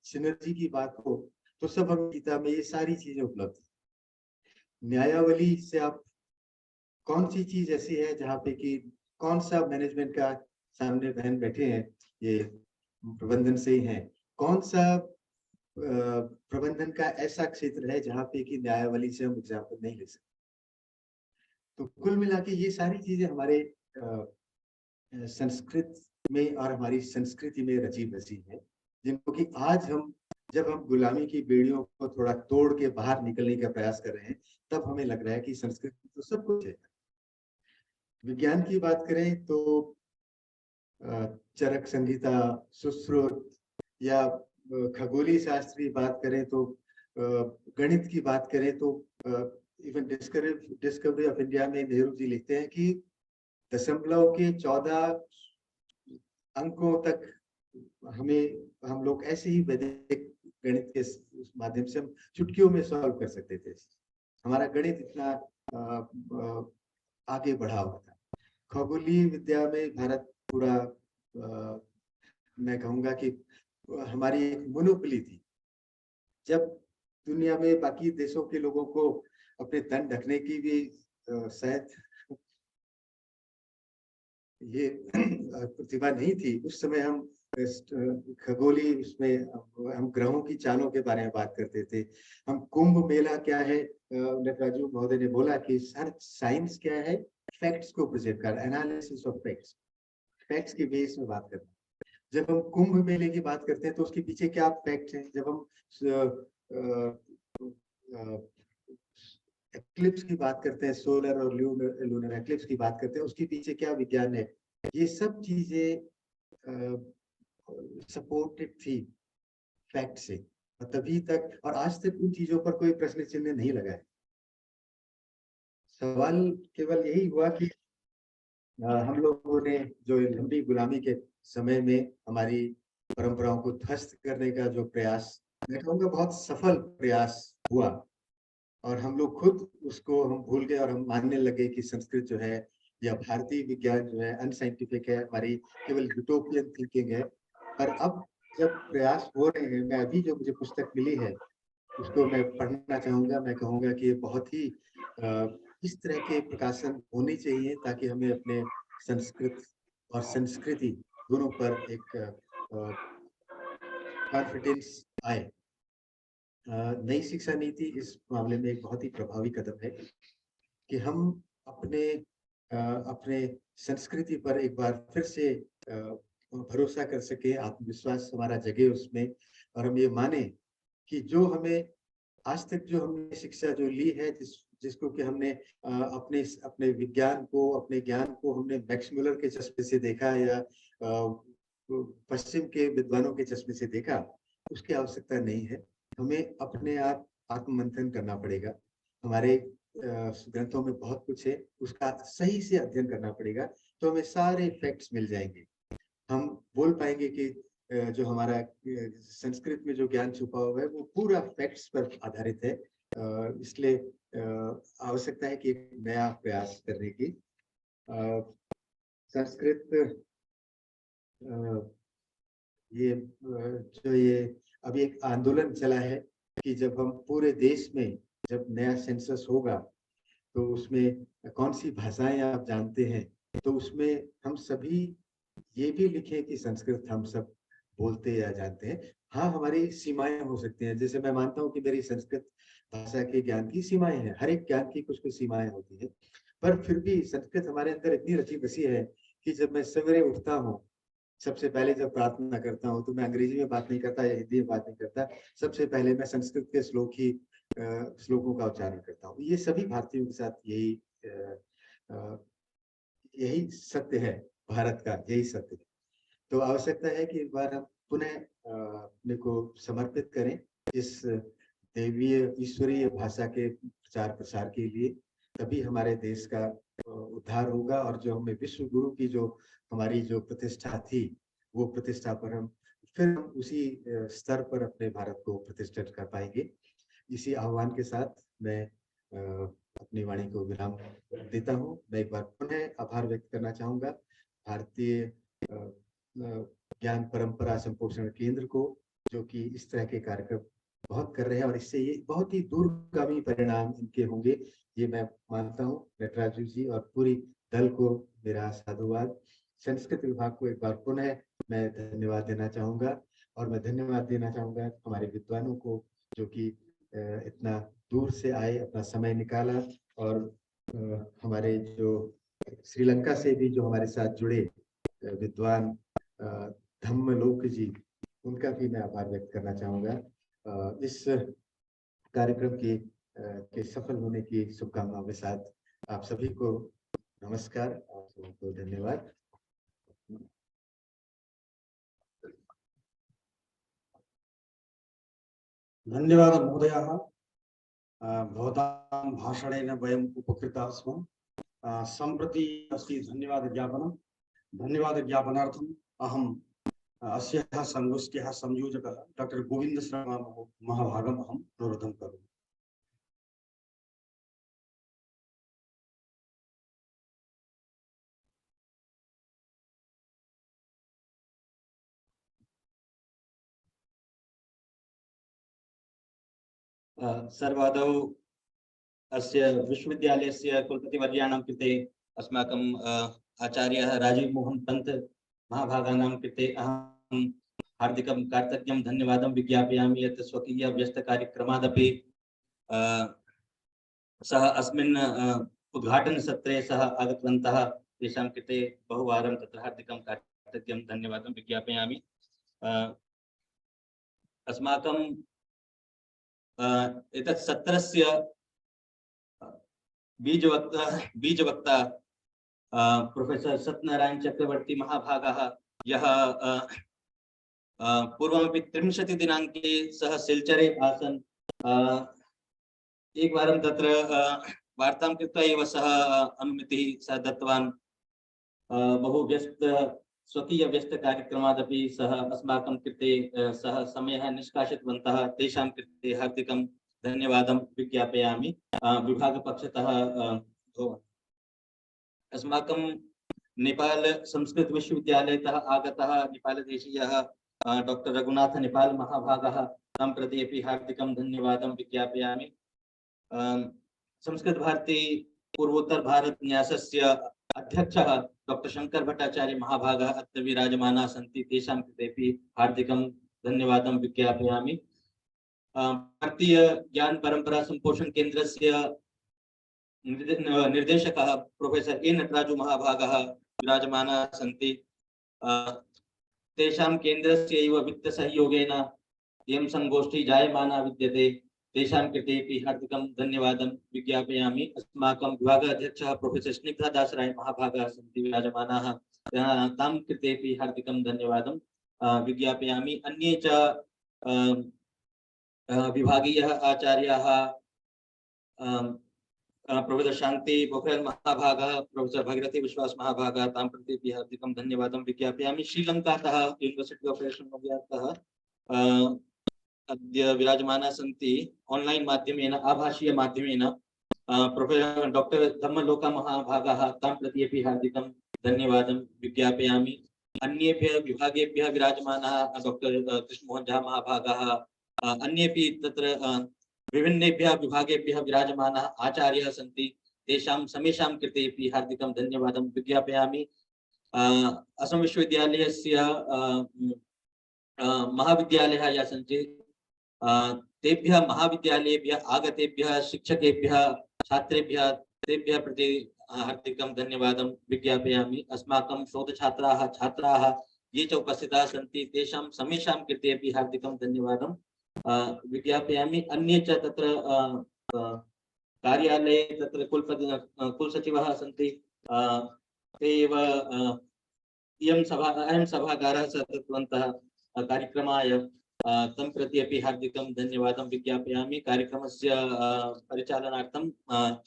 सिनर्जी की बात हो, तो सब हम गीता में ये सारी चीजें उपलब्ध है। न्यायावली से आप कौन सी चीज ऐसी है जहाँ पे कि कौन सा मैनेजमेंट का, सामने बहन बैठे हैं ये प्रबंधन से ही हैं, कौन सा प्रबंधन का ऐसा क्षेत्र है जहाँ पे कि न्यायावली से हम एग्जाम्पल नहीं ले सकते। तो कुल मिला के ये सारी चीजें हमारे संस्कृत में और हमारी संस्कृति में रची बसी है, जिनको कि आज हम जब हम गुलामी की बेड़ियों को थोड़ा तोड़ के बाहर निकलने का प्रयास कर रहे हैं, तब हमें लग रहा है कि संस्कृत तो सब कुछ है। विज्ञान की बात करें तो चरक संहिता, सुश्रुत, या खगोलीय शास्त्र की बात करें तो गणित की बात करें तो इवन डिस्कवरी ऑफ इंडिया में नेहरू जी लिखते हैं कि दशमलव के 14 अंकों तक हम लोग ऐसे ही वैदिक गणित के माध्यम से हम चुटकियों में सॉल्व कर सकते थे। हमारा गणित इतना आगे बढ़ा हुआ था। खगोलीय विद्या में भारत पूरा मैं कहूँगा कि हमारी एक मोनोपोली थी। जब दुनिया में बाकी देशों के लोगों को अपने तन ढकने की भी शायद ये प्रतिभा नहीं थी। उस समय हम खगोलीय उसमें हम ग्रहों की चालों के बारे में बात करते थे। हम कुंभ मेला क्या है, नटराजू महोदय ने बोला कि सर साइंस क्या है, फैक्ट्स को प्रेजेंट कर, एनालिसिस ऑफ फैक्ट्स, फैक्ट्स के बेस में बात करना। जब हम कुंभ मेले की बात करते हैं तो उसके पीछे क्या फैक्ट्स हैं। जब हम एक्लिप्स की बात करते हैं, सोलर और लूनर एक्लिप्स की बात करते हैं, उसके पीछे क्या विज्ञान है, ये सब चीजें सपोर्टेड थी फैक्ट से। और तभी तक और आज तक उन चीजों पर कोई प्रश्न चिन्ह नहीं लगा है। सवाल केवल यही हुआ कि हम लोगों ने जो लंबी गुलामी के समय में हमारी परंपराओं को ध्वस्त करने का जो प्रयास, मैं कहूँगा बहुत सफल प्रयास हुआ, और हम लोग खुद उसको हम भूल गए और हम मानने लगे कि संस्कृत जो है या भारतीय विज्ञान जो है अनसाइंटिफिक है, हमारी केवल यूटोपियन थिंकिंग है। पर अब जब प्रयास हो रहे हैं, मैं अभी जो मुझे पुस्तक मिली है उसको मैं पढ़ना चाहूंगा। मैं कहूँगा कि ये बहुत ही इस तरह के प्रकाशन होने चाहिए ताकि हमें अपने संस्कृत और संस्कृति दोनों पर एक कॉन्फिडेंस आए। नई शिक्षा नीति इस मामले में एक बहुत ही प्रभावी कदम है कि हम अपने संस्कृति पर एक बार फिर से भरोसा कर सके, आत्मविश्वास हमारा जगे उसमें, और हम ये माने कि जो हमें आज तक जो हमने शिक्षा जो ली है, जिसको कि हमने अपने विज्ञान को, अपने ज्ञान को हमने मैक्स मुलर के चश्मे से देखा या पश्चिम के विद्वानों के चश्मे से देखा, उसकी आवश्यकता नहीं है। हमें अपने आप आत्ममंथन करना पड़ेगा। हमारे ग्रंथों में बहुत कुछ है, उसका सही से अध्ययन करना पड़ेगा, तो हमें सारे फैक्ट्स मिल जाएंगे। हम बोल पाएंगे कि जो हमारा संस्कृत में जो ज्ञान छुपा हुआ है वो पूरा फैक्ट्स पर आधारित है। इसलिए आवश्यकता है कि एक नया प्रयास करने की। संस्कृत ये अभी एक आंदोलन चला है कि जब हम पूरे देश में जब नया सेंसस होगा तो उसमें कौन सी भाषाएं आप जानते हैं, तो उसमें हम सभी ये भी लिखें कि संस्कृत हम सब बोलते या जानते हैं। हाँ, हमारी सीमाएं हो सकती हैं। जैसे मैं मानता हूँ कि मेरी संस्कृत भाषा के ज्ञान की सीमाएं हैं, हर एक ज्ञान की कुछ कुछ सीमाएं होती है, पर फिर भी संस्कृत हमारे अंदर इतनी रची बसी है कि जब मैं सवेरे उठता हूँ, सबसे पहले जब प्रार्थना करता हूँ तो मैं अंग्रेजी में बात नहीं करता या हिंदी में बात नहीं करता, सबसे पहले मैं संस्कृत के श्लोकों का उच्चारण करता हूँ। ये सभी भारतीयों के साथ यही सत्य है, भारत का यही सत्य है। तो आवश्यकता है कि एक बार हम पुनः अपने को समर्पित करें इस देवीय ईश्वरीय भाषा के प्रचार प्रसार के लिए, तभी हमारे देश का उद्धार होगा। और जो हमें विश्व गुरु की जो हमारी जो प्रतिष्ठा थी, वो प्रतिष्ठा पर हम फिर हम उसी स्तर पर अपने भारत को प्रतिष्ठित कर पाएंगे। इसी आह्वान के साथ मैं अपनी वाणी को विराम देता हूँ। मैं एक बार पुनः आभार व्यक्त करना चाहूँगा भारतीय ज्ञान परंपरा संपोषण केंद्र को, जो कि इस तरह के कार्यक्रम बहुत कर रहे हैं और इससे ये बहुत ही दूरगामी परिणाम इनके होंगे, ये मैं मानता हूँ। नटराजू जी और पूरी दल को मेरा साधुवाद। संस्कृत विभाग को एक बार पुनः मैं धन्यवाद देना चाहूँगा, और मैं धन्यवाद देना चाहूँगा हमारे विद्वानों को जो कि इतना दूर से आए, अपना समय निकाला, और हमारे जो श्रीलंका से भी जो हमारे साथ जुड़े विद्वान धम्मलोक जी, उनका भी मैं आभार व्यक्त करना चाहूँगा। इस कार्यक्रम के सफल होने की शुभकामनाओं के साथ आप सभी को नमस्कार, आप सभी को धन्यवाद। धन्यवाद महोदयाः। भवतां भाषणेन वयम् उपकृताः स्मः। सम्प्रति अस्ति धन्यवादज्ञापनं। धन्यवादज्ञापनार्थम् अहम् अस्याः संगोष्ठ्याः संयोजकः डॉक्टर गोविंद शर्मा महाभागम् अहम् अनुरोधं करोमि। सर्वादौ अस्य विश्वविद्यालयस्य कुलपतिवर्याणां कृते अस्माकं आचार्यः राजीव मोहन पंत महाभागानां कृते अहं हार्दिकं कृतज्ञं धन्यवादं विज्ञापयामि यत् स्वकीय व्यस्तकार्यक्रमादपि सः अस्मिन् उद्घाटनसत्रे सः आगतवन्तः तेषां कृते बहुवारं तत्र हार्दिकं कृतज्ञं धन्यवादं विज्ञापयामि। अस्माकं एतत् सत्रस्य बीजवक्ता प्रोफेसर सत्यनारायण चक्रवर्ती महाभागः यः पूर्वमपि 30 दिनाङ्के सः सिलचरे आसन्। एकवारं तत्र वार्तां कृत्वा एव सः अनुमतिः सः दत्तवान्। बहु स्वकीय व्यस्तकार्यक्रमादपि सः अस्माकं कृते सः समयः निष्कासितवन्तः तेषां कृते हार्दिकं धन्यवादं विज्ञापयामि। विभागपक्षतः अस्माकं नेपाल संस्कृत विश्वविद्यालयतः आगतः नेपालदेशीयः डॉक्टर रघुनाथ नेपाल महाभागः तं प्रति अपि हार्दिकं धन्यवादं विज्ञापयामि। संस्कृत भारती पूर्वोत्तर भारत न्यासस्य अध्यक्षः डॉक्टर शंकर भट्टाचार्य महाभागः अत्र विराजमानाः सन्ति तेषां कृतेपि हार्दिकं धन्यवादं विज्ञापयामि। भारतीय ज्ञान परंपरा संपोषण केन्द्रस्य निर्देशकः प्रोफेसर ए नटराजु महाभागः विराजमानाः सन्ति। तेषां केन्द्रस्यैव वित्तसहयोगेन इयं संगोष्ठी जायमाना विद्यते तेषां कृतेपि हार्दिकं धन्यवादं विज्ञापयामि। अस्माकं विभागाध्यक्षः प्रोफेसर स्निग्धादास राय महाभागः सन्ति विराजमानाः तां कृतेपि हार्दिकं धन्यवादं विज्ञापयामि। अन्ये च विभागीयः आचार्याः प्रोफेसर शांति पोखरियाल महाभागः प्रोफेसर भगीरथी विश्वास महाभागः तां प्रति हार्दिकं धन्यवादं विज्ञापयामि। श्रीलंकातः यूनिवर्सिटी ऑफ नवोदयतः अद्य विराजमानाः सन्ति ऑनलाइन माध्यमेन आभाषीय माध्यमेन प्रोफेसर डॉक्टर धम्मलोका महाभागः तां प्रति अपि हार्दिकं धन्यवादं विज्ञापयामि। अन्येभ्यः विभागेभ्यः विराजमानाः डॉक्टर कृष्णमोहन झा महाभागः अन्येपि तत्र विभिन्नेभ्यः विभागेभ्यः विराजमानाः आचार्याः सन्ति तेषां समेषां कृतेपि हार्दिकं धन्यवादं विज्ञापयामि। असम विश्वविद्यालयस्य महाविद्यालयः ये सन्ति तेभ्यः महाविद्यालयेभ्यः आगतेभ्यः शिक्षकेभ्यः छात्रेभ्यः तेभ्यः प्रति हार्दिकं धन्यवादं विज्ञापयामि। अस्माकं शोधछात्राः छात्राः ये च उपस्थिताः सन्ति तेषां समेषां कृते अपि हार्दिकं धन्यवादं विज्ञापयामि। अन्ये च तत्र कार्यालये तत्र कुलसचिवः सन्ति ते एव अयं सभागारः दत्तवन्तः कार्यक्रमाय तं प्रति अपि हार्दिकं धन्यवादं विज्ञापयामि। कार्यक्रमस्य परिचालनार्थं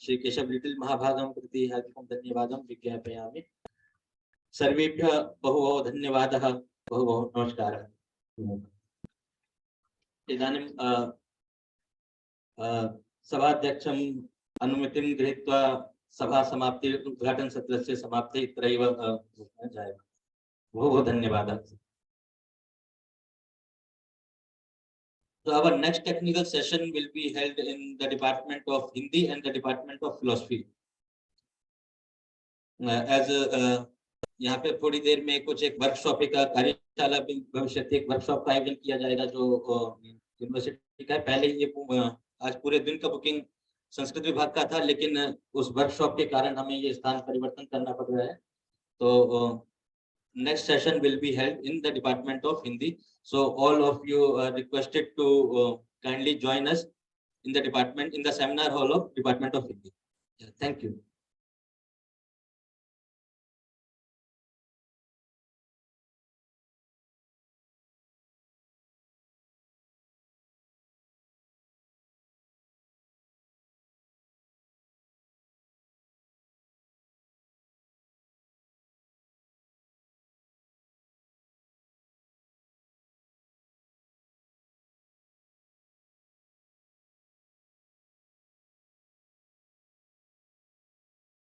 श्री केशव लिटिल महाभागं प्रति हार्दिकं धन्यवादं विज्ञापयामि। सर्वेभ्यः बहु धन्यवादः बहु नमस्कारः। इदानीं सभाध्यक्षम् अनुमतिं गृहीत्वा सभा समाप्ति उद्घाटन सत्रस्य समाप्ति इत्येव जायते। बहु धन्यवादः। So our next technical session will be held in the Department of Hindi and the Department of Philosophy. As यहाँ पे थोड़ी देर में कुछ एक वर्कशॉप का कार्यशाला भविष्य एक वर्कशॉप का आयोजन किया जाएगा जो यूनिवर्सिटी का है। पहले ये आज पूरे दिन का बुकिंग संस्कृत विभाग का था लेकिन उस वर्कशॉप के कारण हमें ये स्थान परिवर्तन करना पड़ रहा है। तो next session will be held in the Department of Hindi. So all of you are requested to kindly join us in the department in the seminar hall of Department of Hindi. Thank you.